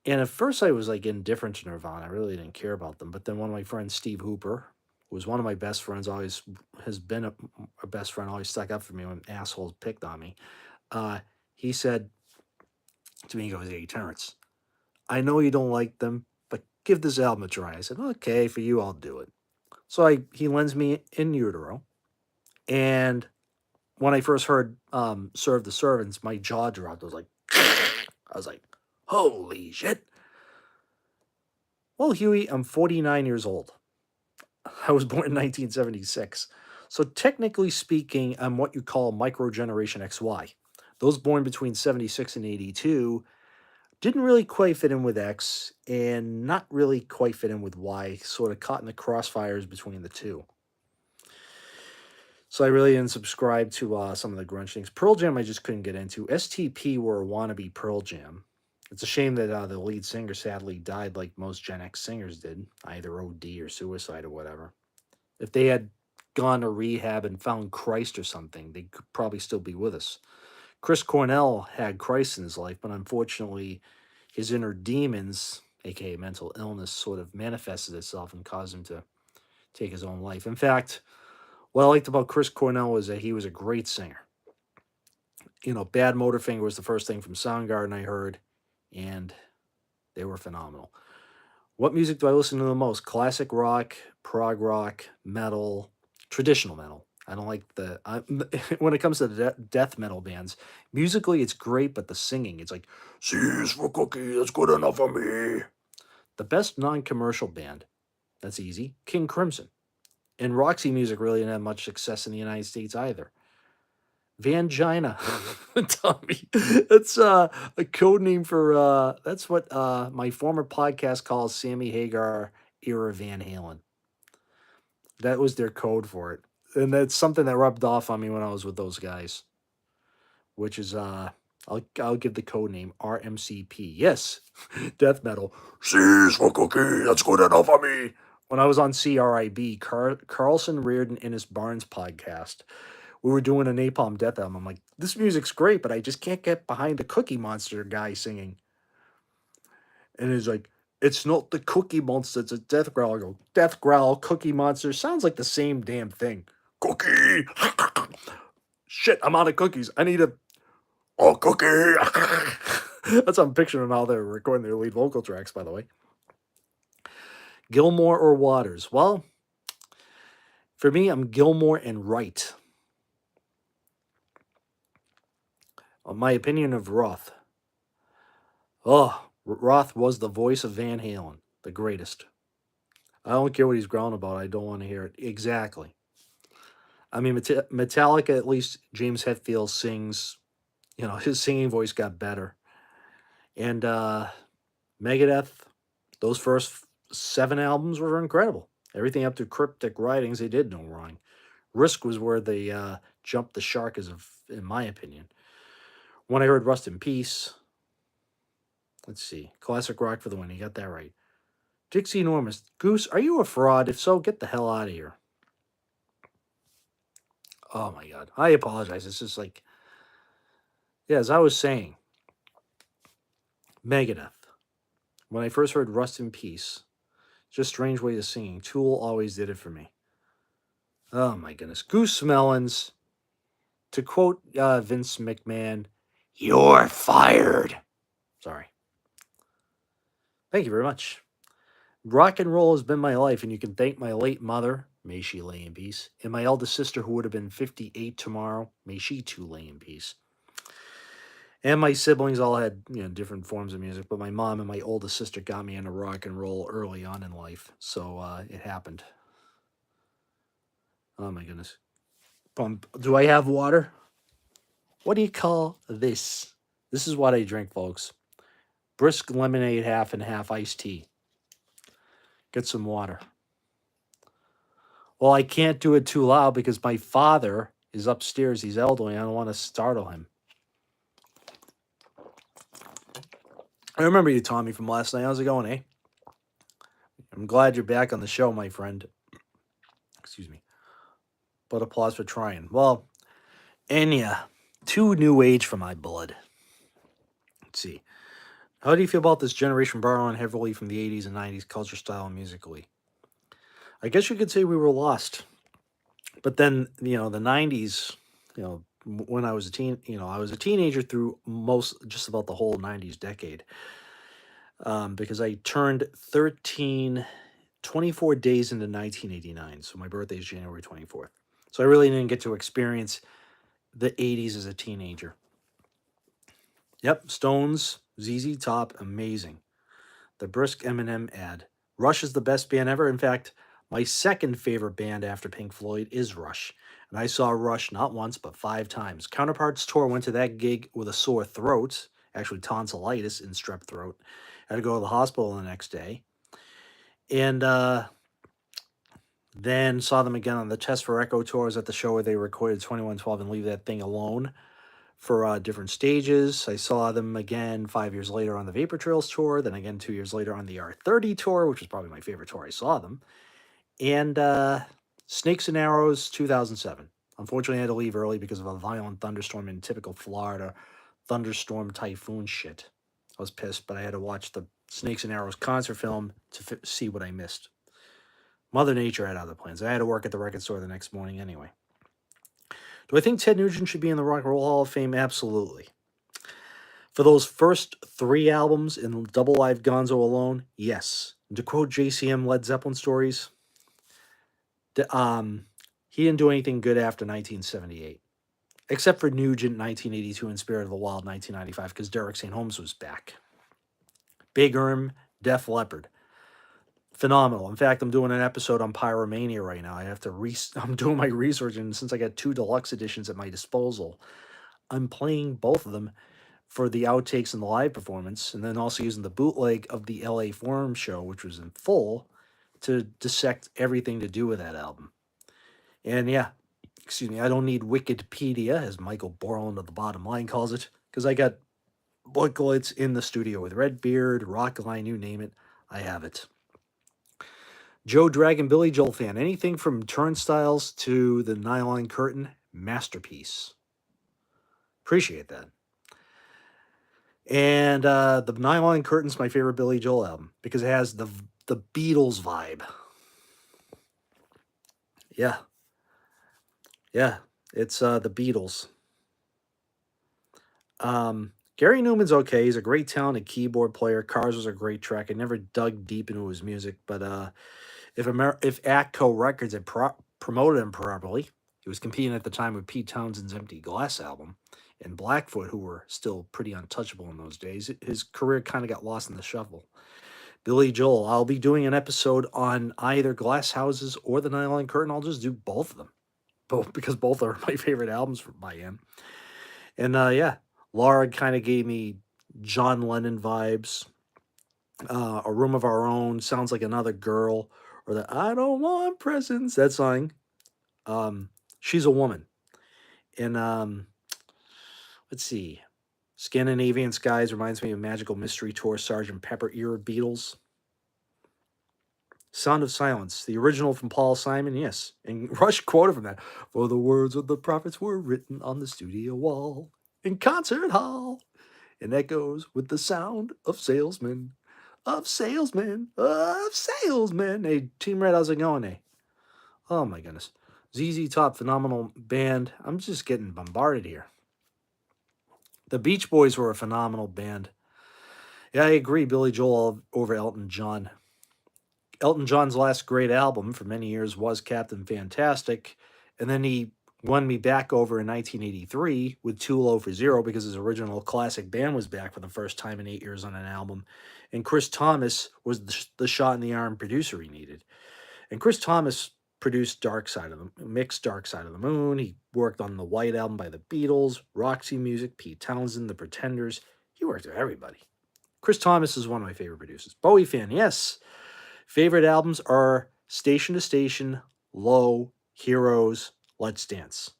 at first I was like indifferent to Nirvana. I really didn't care about them. But then one of my friends, Steve Hooper, who was one of my best friends, always has been a best friend, always stuck up for me when assholes picked on me. He said to me, he goes, hey, Terrence, I know you don't like them, but give this album a try. I said, okay, for you, I'll do it. So he lends me In Utero. And when I first heard Serve the Servants, my jaw dropped. I was like, holy shit. Well, Huey, I'm 49 years old. I was born in 1976. So technically speaking, I'm what you call microgeneration XY. Those born between 76 and 82 didn't really quite fit in with X and not really quite fit in with Y, sort of caught in the crossfires between the two. So I really didn't subscribe to some of the grunge things. Pearl Jam I just couldn't get into. STP were a wannabe Pearl Jam. It's a shame that the lead singer sadly died like most Gen X singers did, either OD or suicide or whatever. If they had gone to rehab and found Christ or something, they could probably still be with us. Chris Cornell had Christ in his life, but unfortunately his inner demons, aka mental illness, sort of manifested itself and caused him to take his own life. In fact, what I liked about Chris Cornell was that he was a great singer. You know, Bad Motorfinger was the first thing from Soundgarden I heard, and they were phenomenal. What music do I listen to the most? Classic rock, prog rock, metal, traditional metal. I don't like when it comes to the death metal bands. Musically, it's great, but the singing, it's like, "C is for cookie, that's good enough for me." The best non-commercial band, that's easy, King Crimson. And Roxy Music really didn't have much success in the United States either. Van Gina, Tommy. That's a code name for that's what my former podcast calls Sammy Hagar era Van Halen. That was their code for it. And that's something that rubbed off on me when I was with those guys, which is I'll give the code name RMCP. Yes, death metal. C's for cookie. That's good enough for me. When I was on CRIB, Carlson Reardon and his Barnes podcast, we were doing a Napalm Death album. I'm like, this music's great, but I just can't get behind the Cookie Monster guy singing. And he's like, it's not the Cookie Monster, it's a Death Growl. I go, Death Growl, Cookie Monster, sounds like the same damn thing. Cookie! Shit, I'm out of cookies. I need a cookie! That's how I'm picturing how they're recording their lead vocal tracks, by the way. Gilmore or Waters? Well, for me, I'm Gilmore and Wright. My opinion of Roth. Oh, Roth was the voice of Van Halen, the greatest. I don't care what he's growling about. I don't want to hear it. Exactly. I mean, Metallica, at least James Hetfield sings, his singing voice got better. And Megadeth, those first 7 albums were incredible. Everything up to Cryptic Writings, they did no wrong. Risk was where they jumped the shark, in my opinion. When I heard Rust in Peace, let's see, classic rock for the win. You got that right. Dixie Enormous. Goose, are you a fraud? If so, get the hell out of here. Oh my God. I apologize. It's just like, yeah, as I was saying, Megadeth. When I first heard Rust in Peace, just strange way of singing. Tool always did it for me. Oh my goodness. Goose Melons. To quote Vince McMahon, you're fired. Sorry. Thank you very much. Rock and roll has been my life, and you can thank my late mother, may she lay in peace, and my eldest sister, who would have been 58 tomorrow, may she too lay in peace. And my siblings all had, different forms of music, but my mom and my oldest sister got me into rock and roll early on in life, so it happened. Oh my goodness. Do I have water? What do you call this? This is what I drink, folks. Brisk lemonade, half and half iced tea. Get some water. Well, I can't do it too loud because my father is upstairs. He's elderly. I don't want to startle him. I remember you, Tommy, from last night. How's it going, eh? I'm glad you're back on the show, my friend. Excuse me. But applause for trying. Well, and yeah, too new age for my blood. Let's see. How do you feel about this generation borrowing heavily from the 80s and 90s culture, style, and musically? I guess you could say we were lost. But then, the 90s, when I was I was a teenager through just about the whole 90s decade. Because I turned 24 days into 1989. So my birthday is January 24th. So I really didn't get to experience the 80s as a teenager. Yep, Stones, ZZ Top, amazing. The brisk Eminem ad. Rush is the best band ever. In fact, my second favorite band after Pink Floyd is Rush. And I saw Rush not once, but 5 times. Counterparts Tour went to that gig with a sore throat, actually tonsillitis and strep throat. Had to go to the hospital the next day. And then saw them again on the Test for Echo tours at the show where they recorded 2112 and Leave That Thing Alone for different stages. I saw them again 5 years later on the Vapor Trails tour, then again 2 years later on the R30 tour, which was probably my favorite tour I saw them. And Snakes and Arrows 2007. Unfortunately, I had to leave early because of a violent thunderstorm in typical Florida thunderstorm typhoon shit. I was pissed, but I had to watch the Snakes and Arrows concert film to see what I missed. Mother Nature had other plans. I had to work at the record store the next morning anyway. Do I think Ted Nugent should be in the Rock and Roll Hall of Fame? Absolutely. For those first three albums in Double Live Gonzo alone, yes. To quote JCM Led Zeppelin stories, the, he didn't do anything good after 1978, except for Nugent 1982 and Spirit of the Wild 1995, because Derek St. Holmes was back. Big Erm, Def Leppard. Phenomenal. In fact, I'm doing an episode on Pyromania right now. I have to I'm doing my research, and since I got two deluxe editions at my disposal, I'm playing both of them for the outtakes and the live performance, and then also using the bootleg of the LA Forum show, which was in full, to dissect everything to do with that album. And yeah, excuse me, I don't need Wikipedia, as Michael Borland of the Bottom Line calls it, because I got booklets in the studio with Redbeard, Rockline, you name it, I have it. Joe Dragon, Billy Joel fan. Anything from Turnstiles to the Nylon Curtain, masterpiece. Appreciate that. And the Nylon Curtain's my favorite Billy Joel album because it has the Beatles vibe. Yeah, yeah, it's the Beatles. Gary Newman's okay. He's a great talented keyboard player. Cars was a great track. I never dug deep into his music, but if Atco Records had promoted him properly, he was competing at the time with Pete Townshend's Empty Glass album and Blackfoot, who were still pretty untouchable in those days. His career kind of got lost in the shuffle. Billy Joel, I'll be doing an episode on either Glass Houses or the Nylon Curtain. I'll just do both of them, both because both are my favorite albums by him. And yeah, Laura kind of gave me John Lennon vibes. A Room of Our Own, Sounds Like Another Girl, or the I Don't Want Presents, that song. She's a Woman. And let's see. Scandinavian Skies reminds me of Magical Mystery Tour, Sgt. Pepper era Beatles. Sound of Silence, the original from Paul Simon, yes. And Rush quoted from that. For the words of the prophets were written on the studio wall in concert hall. And echoes with the sound of salesmen. Of salesmen. Of salesmen. Hey, Team Red, how's it going, eh? Oh my goodness. ZZ Top, phenomenal band. I'm just getting bombarded here. The Beach Boys were a phenomenal band. Yeah, I agree. Billy Joel over Elton John. Elton John's last great album for many years was Captain Fantastic. And then he won me back over in 1983 with Too Low for Zero because his original classic band was back for the first time in 8 years on an album. And Chris Thomas was the shot in the arm producer he needed. And Chris Thomas produced mixed Dark Side of the Moon. He worked on the White Album by the Beatles, Roxy Music, Pete Townsend, The Pretenders. He worked with everybody. Chris Thomas is one of my favorite producers. Bowie fan, yes. Favorite albums are Station to Station, Low, Heroes, Let's Dance.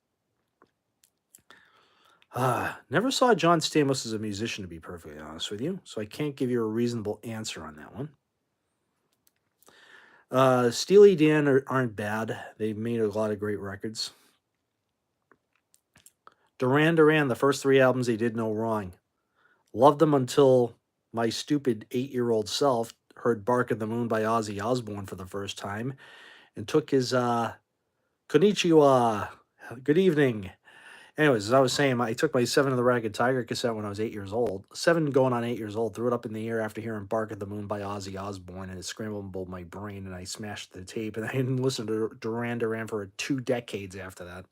Never saw John Stamos as a musician, to be perfectly honest with you, so I can't give you a reasonable answer on that one. Steely Dan aren't bad. They've made a lot of great records. Duran Duran, the first three albums they did no wrong. Loved them until my stupid 8-year-old self heard Bark of the Moon by Ozzy Osbourne for the first time and took his konnichiwa, good evening. Anyways, as I was saying, I took my Seven of the Ragged Tiger cassette when I was 8 years old. 7 going on 8 years old, threw it up in the air after hearing Bark of the Moon by Ozzy Osbourne, and it scrambled my brain, and I smashed the tape, and I didn't listen to Duran Duran for 2 decades after that.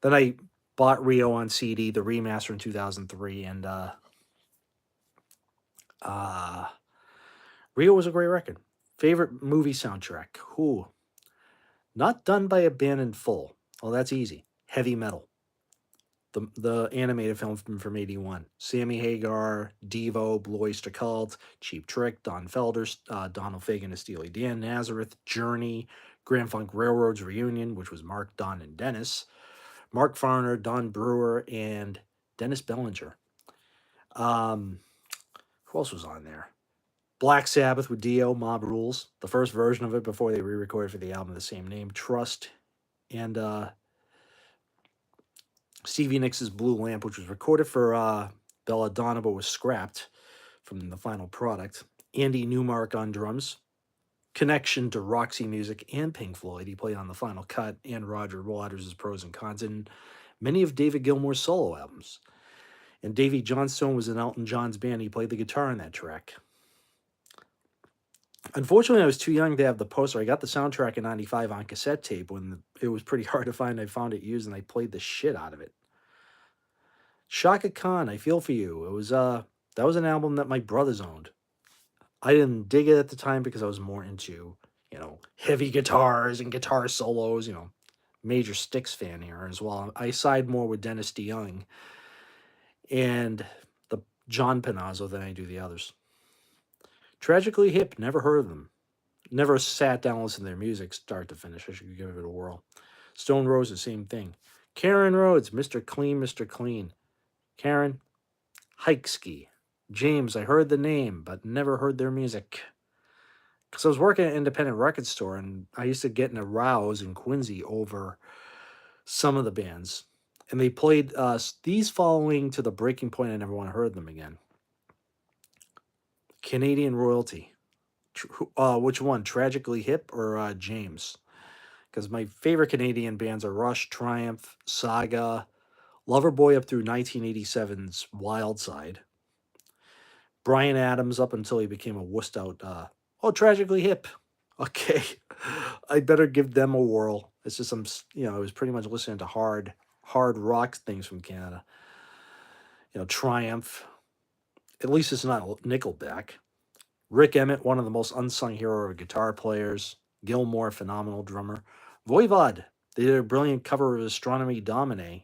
Then I bought Rio on CD, the remaster in 2003, and Rio was a great record. Favorite movie soundtrack? Who? Not done by a band in full. Oh, that's easy. Heavy Metal. The animated film from 81. Sammy Hagar, Devo, Blue Oyster Cult, Cheap Trick, Don Felder, Donald Fagen as Steely Dan, Nazareth, Journey, Grand Funk Railroad's Reunion, which was Mark, Don, and Dennis, Mark Farner, Don Brewer, and Dennis Bellinger. Who else was on there? Black Sabbath with Dio, Mob Rules, the first version of it before they re-recorded for the album of the same name, Trust, and Stevie Nicks' Blue Lamp, which was recorded for Belladonna but was scrapped from the final product. Andy Newmark on drums. Connection to Roxy Music and Pink Floyd. He played on the final cut, and Roger Waters' Pros and Cons, and many of David Gilmour's solo albums. And Davy Johnstone was in Elton John's band. He played the guitar in that track. Unfortunately, I was too young to have the poster. I got the soundtrack in '95 on cassette tape when it was pretty hard to find. I found it used and I played the shit out of it. Shaka Khan, I Feel For You. It was that was an album that my brothers owned. I didn't dig it at the time because I was more into, heavy guitars and guitar solos, major Styx fan here as well. I side more with Dennis DeYoung and the John Panazzo than I do the others. Tragically Hip, never heard of them. Never sat down and listened to their music start to finish. I should give it a whirl. Stone Roses, same thing. Karen Rhodes, Mr. Clean, Mr. Clean. Karen, Hike Ski. James, I heard the name, but never heard their music. Because I was working at an independent record store, and I used to get in a rouse in Quincy over some of the bands. And they played these following to the breaking point. I never want to heard them again. Canadian Royalty. Which one? Tragically Hip or James? Because my favorite Canadian bands are Rush, Triumph, Saga, Loverboy up through 1987's Wild Side, Brian Adams up until he became a wussed out, Tragically Hip. Okay, I better give them a whirl. It's just I was pretty much listening to hard rock things from Canada. Triumph. At least it's not Nickelback. Rick Emmett, one of the most unsung hero guitar players. Gilmore, phenomenal drummer. Voivod, they did a brilliant cover of Astronomy Domine.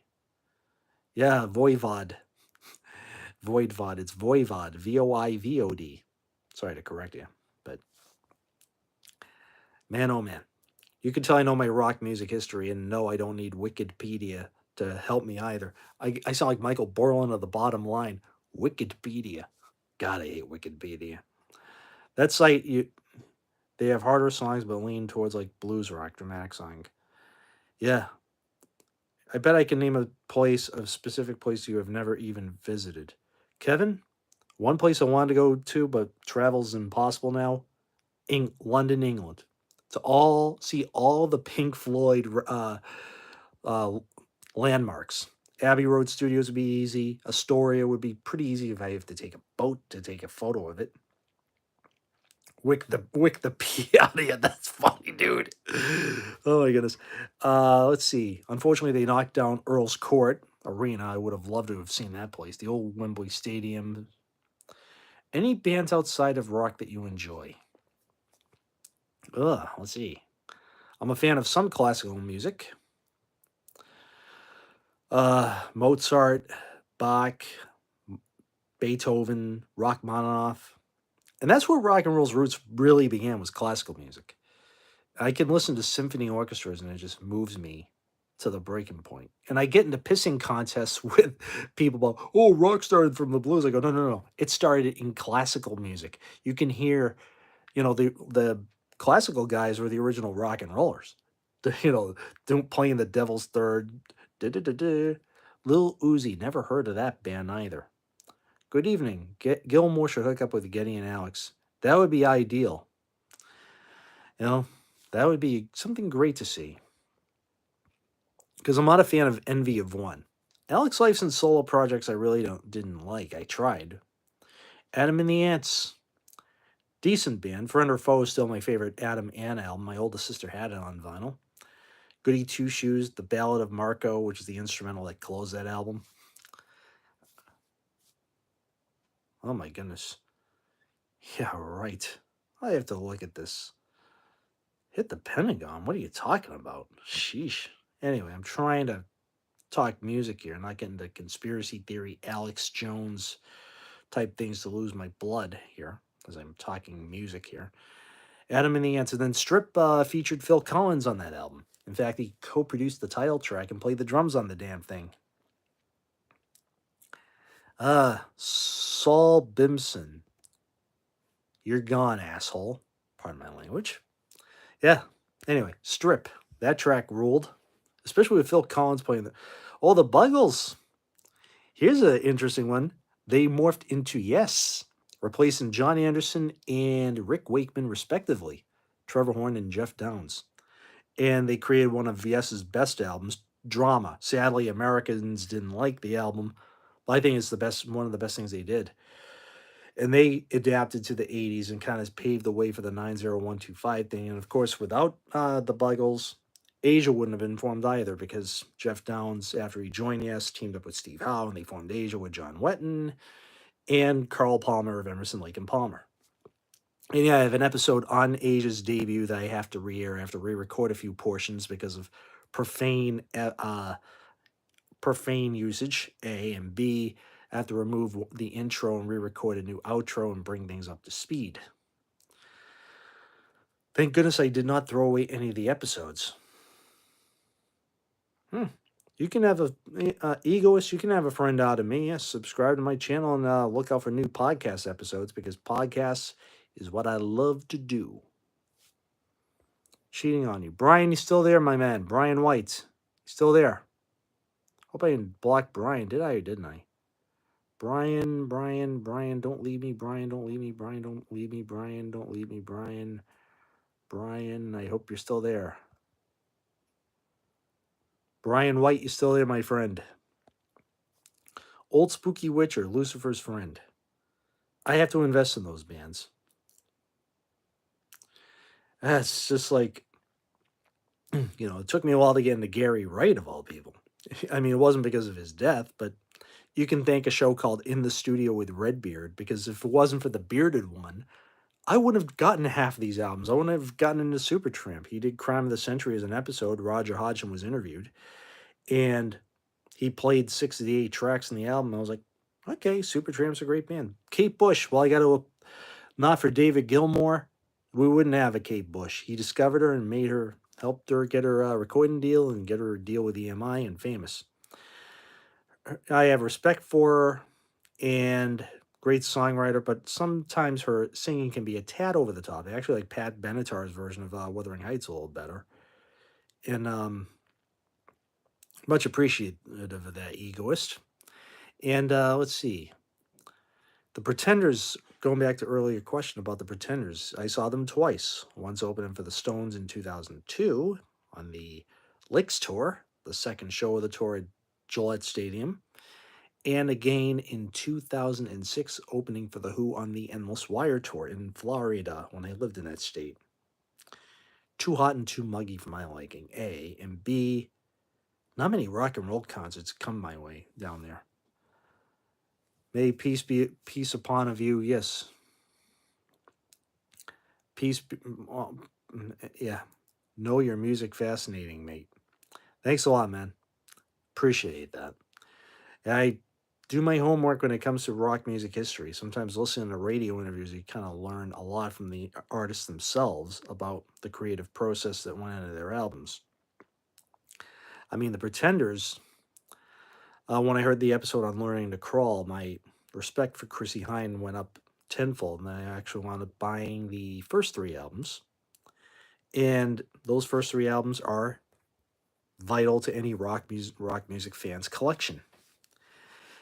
Yeah, Voivod. Voivod, it's Voivod, Voivod. Sorry to correct you, but man, oh man. You can tell I know my rock music history, and no, I don't need Wikipedia to help me either. I sound like Michael Borland of the Bottom Line. Wikipedia. God, I hate Wikipedia. That site, they have harder songs, but lean towards like blues rock, dramatic song. Yeah, I bet I can name a specific place you have never even visited. Kevin, one place I wanted to go to, but travel's impossible now. London, England, to see all the Pink Floyd uh, landmarks. Abbey Road Studios would be easy. Astoria would be pretty easy if I have to take a boat to take a photo of it. Wick the pee out of you. That's funny, dude. Oh my goodness. Let's see. Unfortunately, they knocked down Earl's Court Arena. I would have loved to have seen that place. The old Wembley Stadium. Any bands outside of rock that you enjoy? Let's see. I'm a fan of some classical music. Mozart, Bach, Beethoven, Rachmaninoff. And that's where rock and roll's roots really began, was classical music. I can listen to symphony orchestras and it just moves me to the breaking point. And I get into pissing contests with people about, oh, rock started from the blues. I go, no. It started in classical music. You can hear, the classical guys were the original rock and rollers. Playing the Devil's Third. Lil Uzi, never heard of that band either. Good evening. Gilmore should hook up with Getty and Alex. That would be ideal. That would be something great to see. Because I'm not a fan of Envy of One. Alex Lifeson's solo projects I really didn't like. I tried. Adam and the Ants. Decent band. Friend or Foe is still my favorite Adam Ant album. My oldest sister had it on vinyl. Goody Two Shoes, The Ballad of Marco, which is the instrumental that closed that album. Oh my goodness. Yeah, right. I have to look at this. Hit the Pentagon? What are you talking about? Sheesh. Anyway, I'm trying to talk music here, not get into conspiracy theory, Alex Jones type things to lose my blood here, as I'm talking music here. Adam and the Ants, and then Strip featured Phil Collins on that album. In fact, he co-produced the title track and played the drums on the damn thing. Saul Bimson. You're gone, asshole. Pardon my language. Yeah. Anyway, Strip. That track ruled. Especially with Phil Collins playing the Buggles. Here's an interesting one. They morphed into Yes, replacing John Anderson and Rick Wakeman, respectively. Trevor Horn and Jeff Downs. And they created one of Yes's best albums, Drama. Sadly, Americans didn't like the album, I think it's one of the best things they did. And they adapted to the 80s and kind of paved the way for the 90125 thing. And of course, without the Buggles, Asia wouldn't have been formed either because Jeff Downs, after he joined Yes, teamed up with Steve Howe and they formed Asia with John Wetton and Carl Palmer of Emerson, Lake and Palmer. And yeah, I have an episode on Asia's debut that I have to re-air. I have to re-record a few portions because of profane profane usage, A, and B, I have to remove the intro and re-record a new outro and bring things up to speed. Thank goodness I did not throw away any of the episodes. You can have a egoist. You can have a friend out of me. Yes, subscribe to my channel and look out for new podcast episodes because podcasts is what I love to do. Cheating on you, Brian. You still there, my man? Brian White, still there? Hope I didn't block Brian. Did I or didn't I? Brian, don't leave me. Brian, don't leave me. Brian, don't leave me. Brian, don't leave me. Brian, I hope you're still there. Brian White, you still there, my friend? Old Spooky Witcher, Lucifer's Friend. I have to invest in those bands. That's just like, it took me a while to get into Gary Wright, of all people. I mean, it wasn't because of his death, but you can thank a show called In the Studio with Redbeard, because if it wasn't for the bearded one, I wouldn't have gotten half of these albums. I wouldn't have gotten into Supertramp. He did Crime of the Century as an episode. Roger Hodgson was interviewed, and he played 6 of the 8 tracks in the album. I was like, okay, Supertramp's a great band. Kate Bush, well, I got to, not for David Gilmour, we wouldn't have a Kate Bush. He discovered her and helped her get her recording deal and get her a deal with EMI and Famous. I have respect for her and great songwriter, but sometimes her singing can be a tad over the top. I actually like Pat Benatar's version of Wuthering Heights a little better. And much appreciative of that egoist. And let's see. The Pretenders, going back to earlier question about the Pretenders, I saw them twice. Once opening for the Stones in 2002 on the Licks Tour, the second show of the tour at Gillette Stadium, and again in 2006 opening for The Who on the Endless Wire Tour in Florida when I lived in that state. Too hot and too muggy for my liking, A. And B, not many rock and roll concerts come my way down there. May peace upon of you, yes. Yeah. Know your music fascinating, mate. Thanks a lot, man. Appreciate that. And I do my homework when it comes to rock music history. Sometimes listening to radio interviews, you kind of learn a lot from the artists themselves about the creative process that went into their albums. I mean, the Pretenders, when I heard the episode on Learning to Crawl, my respect for Chrissy Hine went up tenfold, and I actually wound up buying the first 3 albums. And those first 3 albums are vital to any rock music fan's collection.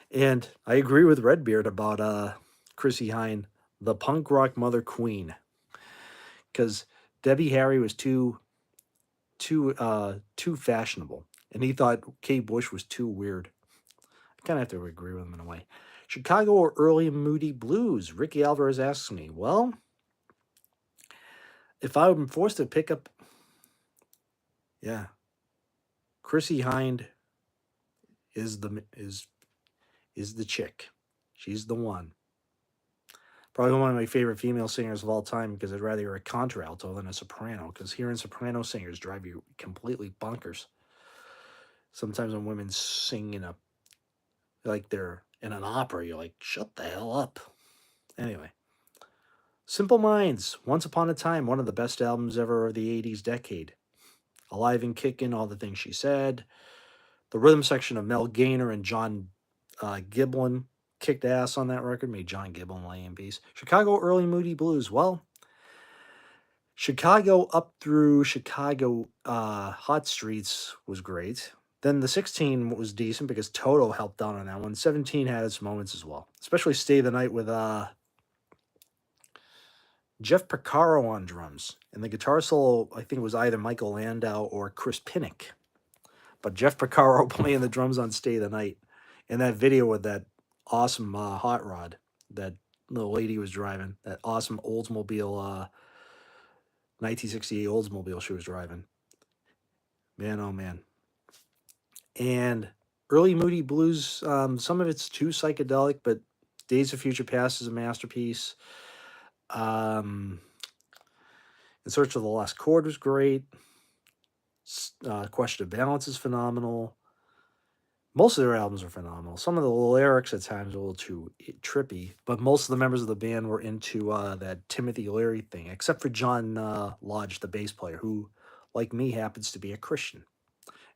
And I agree with Redbeard about Chrissy Hine, the punk rock mother queen, because Debbie Harry was too fashionable, and he thought Kate Bush was too weird. I kind of have to agree with him in a way. Chicago or early moody blues? Ricky Alvarez asks me. Well, if I'm forced to pick up, yeah, Chrissy Hinde is the chick. She's the one. Probably one of my favorite female singers of all time because I'd rather hear a contralto than a soprano, because hearing soprano singers drive you completely bonkers. Sometimes when women sing like they're in an opera, you're like, shut the hell up. Anyway. Simple Minds, Once Upon a Time, one of the best albums ever of the 80s decade. Alive and Kickin', All the Things She Said. The rhythm section of Mel Gaynor and John Giblin kicked ass on that record, made John Giblin lay in peace. Chicago Early Moody Blues, well, Chicago up through Chicago Hot Streets was great. Then the 16 was decent because Toto helped out on that one. 17 had its moments as well, especially Stay the Night with Jeff Porcaro on drums. And the guitar solo, I think it was either Michael Landau or Chris Pinnick. But Jeff Porcaro playing the drums on Stay the Night. And that video with that awesome hot rod that the lady was driving. That awesome Oldsmobile, 1968 Oldsmobile she was driving. Man, oh man. And early Moody Blues, some of it's too psychedelic, but Days of Future Past is a masterpiece. Um, In Search of the Lost Chord was great. Question of Balance is phenomenal. Most of their albums are phenomenal. Some of the lyrics at times are a little too trippy, but most of the members of the band were into that Timothy Leary thing, except for John Lodge, the bass player, who, like me, happens to be a Christian.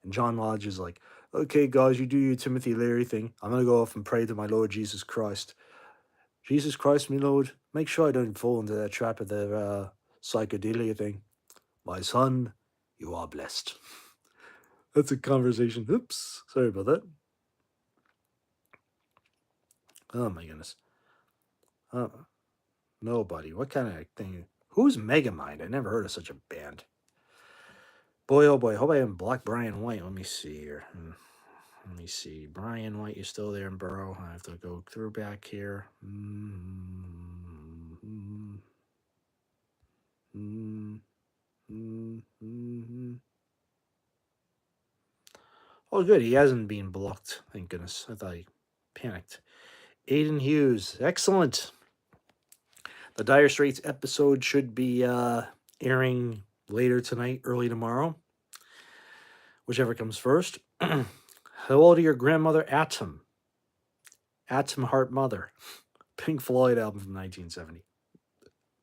And John Lodge is like, okay, guys, you do your Timothy Leary thing. I'm going to go off and pray to my Lord Jesus Christ. Jesus Christ, me Lord, make sure I don't fall into that trap of the psychedelia thing. My son, you are blessed. That's a conversation. Oops. Sorry about that. Oh, my goodness. Nobody. What kind of thing? Who's Megamind? I never heard of such a band. Boy, oh boy. Hope I haven't blocked Brian White. Let me see here. Let me see. Brian White, you still there in Burrow? I have to go through back here. Oh, good. He hasn't been blocked. Thank goodness. I thought he panicked. Aiden Hughes. Excellent. The Dire Straits episode should be airing later tonight, early tomorrow. Whichever comes first. Hello to your grandmother, Atom. Atom Heart Mother. Pink Floyd album from 1970.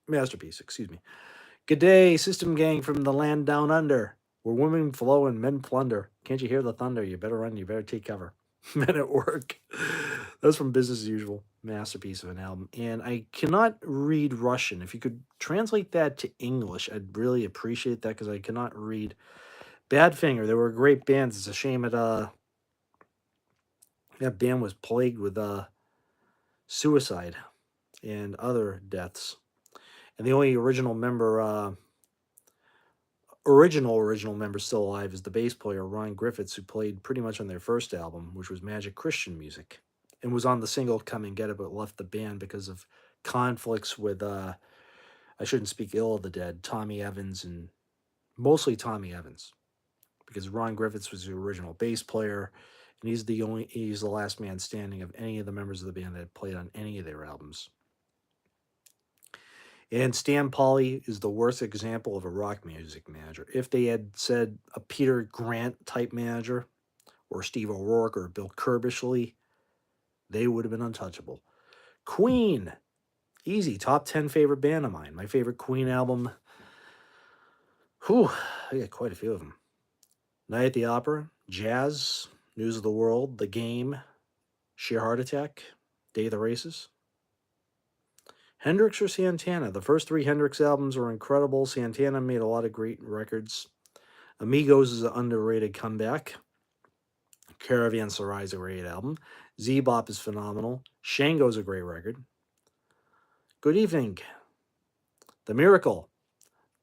Masterpiece, excuse me. Good day, System Gang from the land down under, where women flow and men plunder. Can't you hear the thunder? You better run, you better take cover. Men at Work. That's from Business as Usual. Masterpiece of an album. And I cannot read Russian. If you could translate that to English, I'd really appreciate that because I cannot read. Badfinger, they were a great band. It's a shame that band was plagued with suicide and other deaths. And the only original member still alive is the bass player Ron Griffiths, who played pretty much on their first album, which was Magic Christian Music, and was on the single Come and Get It, but left the band because of conflicts with I shouldn't speak ill of the dead, Tommy Evans, and mostly Tommy Evans, because Ron Griffiths was the original bass player, and he's the last man standing of any of the members of the band that had played on any of their albums. And Stan Pauly is the worst example of a rock music manager. If they had said a Peter Grant type manager, or Steve O'Rourke, or Bill Kerbishley, they would have been untouchable. Queen, easy, top 10 favorite band of mine. My favorite Queen album, I got quite a few of them. Night at the Opera, Jazz, News of the World, The Game, Sheer Heart Attack, Day of the Races. Hendrix or Santana? The first three Hendrix albums were incredible. Santana made a lot of great records. Amigos is an underrated comeback. Caravanserai is a great album. Z-Bop is phenomenal. Shango's a great record. Good Evening. The Miracle.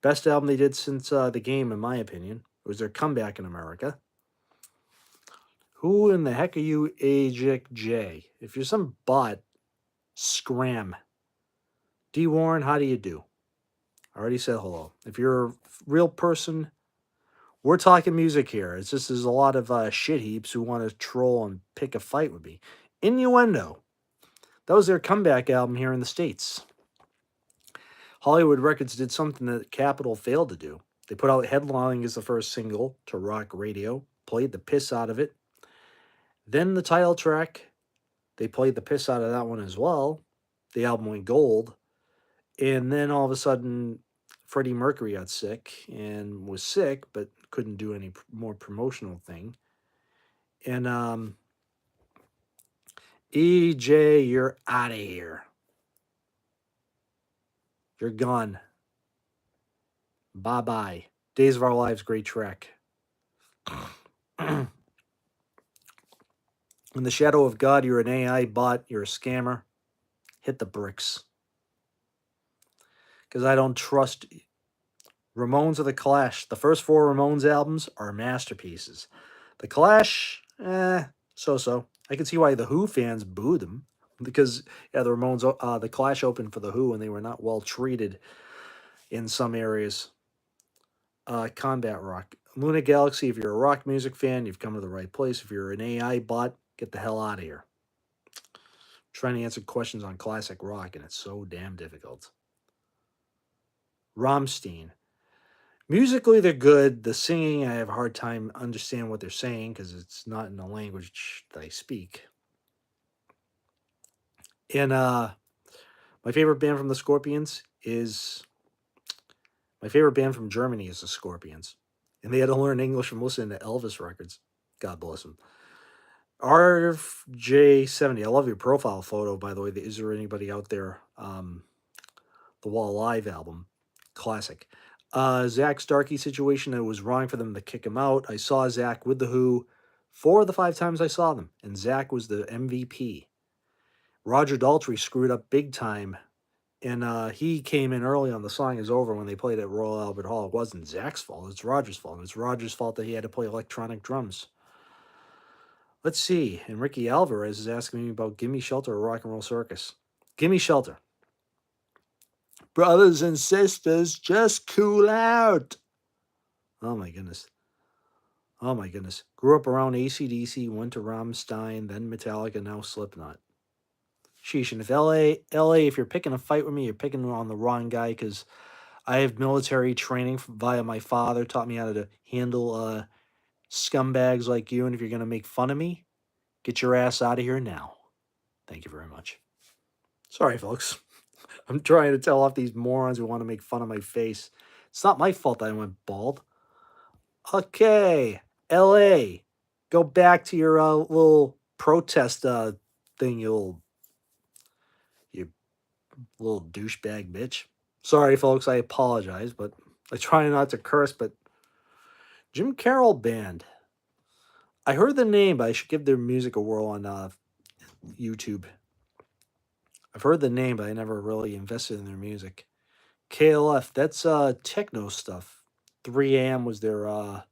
Best album they did since The Game, in my opinion. It was their comeback in America. Who in the heck are you, Ajik J? If you're some bot, scram. D. Warren, how do you do? I already said hello. If you're a real person, we're talking music here. It's just there's a lot of shit heaps who want to troll and pick a fight with me. Innuendo. That was their comeback album here in the States. Hollywood Records did something that Capitol failed to do. They put out Headlining as the first single to rock radio, played the piss out of it. Then the title track, they played the piss out of that one as well. The album went gold. And then all of a sudden, Freddie Mercury got sick and was sick, but couldn't do any more promotional thing. And EJ, you're out of here. You're gone. Bye-bye. Days of Our Lives, great track. In the Shadow of God, you're an AI bot, you're a scammer. Hit the bricks. Because I don't trust Ramones of the Clash. The first four Ramones albums are masterpieces. The Clash, so-so. I can see why the Who fans booed them because yeah, the Ramones, the Clash opened for the Who, and they were not well treated in some areas. Combat rock, Luna Galaxy. If you're a rock music fan, you've come to the right place. If you're an AI bot, get the hell out of here. Trying to answer questions on classic rock, and it's so damn difficult. Rammstein. Musically, they're good. The singing, I have a hard time understanding what they're saying because it's not in the language that I speak. And my favorite band from the Scorpions is my favorite band from Germany is the Scorpions, and they had to learn English from listening to Elvis records. God bless them. RJ70. I love your profile photo, by the way. Is there anybody out there? The Wall Live album, classic. Zach Starkey situation. It was wrong for them to kick him out. I saw Zach with the Who 4 of the 5 times I saw them, and Zach was the MVP. Roger Daltrey screwed up big time, and he came in early on the song is over when they played at Royal Albert Hall. It wasn't Zach's fault. It's Roger's fault. It's Roger's fault that he had to play electronic drums. Let's see. And Ricky Alvarez is asking me about Gimme Shelter or Rock and Roll Circus. Gimme Shelter. Brothers and sisters, just cool out. Oh my goodness. Oh my goodness. Grew up around AC/DC, went to Rammstein, then Metallica, now Slipknot. Sheesh. And if LA, if you're picking a fight with me, you're picking on the wrong guy because I have military training via my father, taught me how to handle scumbags like you. And if you're going to make fun of me, get your ass out of here now. Thank you very much. Sorry, folks. I'm trying to tell off these morons who want to make fun of my face. It's not my fault that I went bald. Okay, LA, go back to your little protest thing, you little douchebag bitch. Sorry, folks, I apologize, but I try not to curse. But Jim Carroll Band, I heard the name, but I should give their music a whirl on YouTube. I've heard the name, but I never really invested in their music. KLF, that's techno stuff. 3 a.m. was their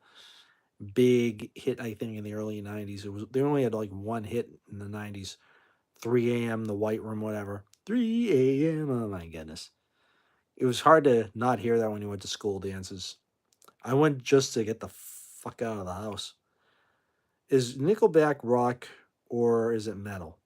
big hit, I think, in the early 90s. They only had like one hit in the 90s. 3 a.m., The White Room, whatever. 3 a.m. Oh my goodness. It was hard to not hear that when you went to school dances. I went just to get the fuck out of the house. Is Nickelback rock or is it metal?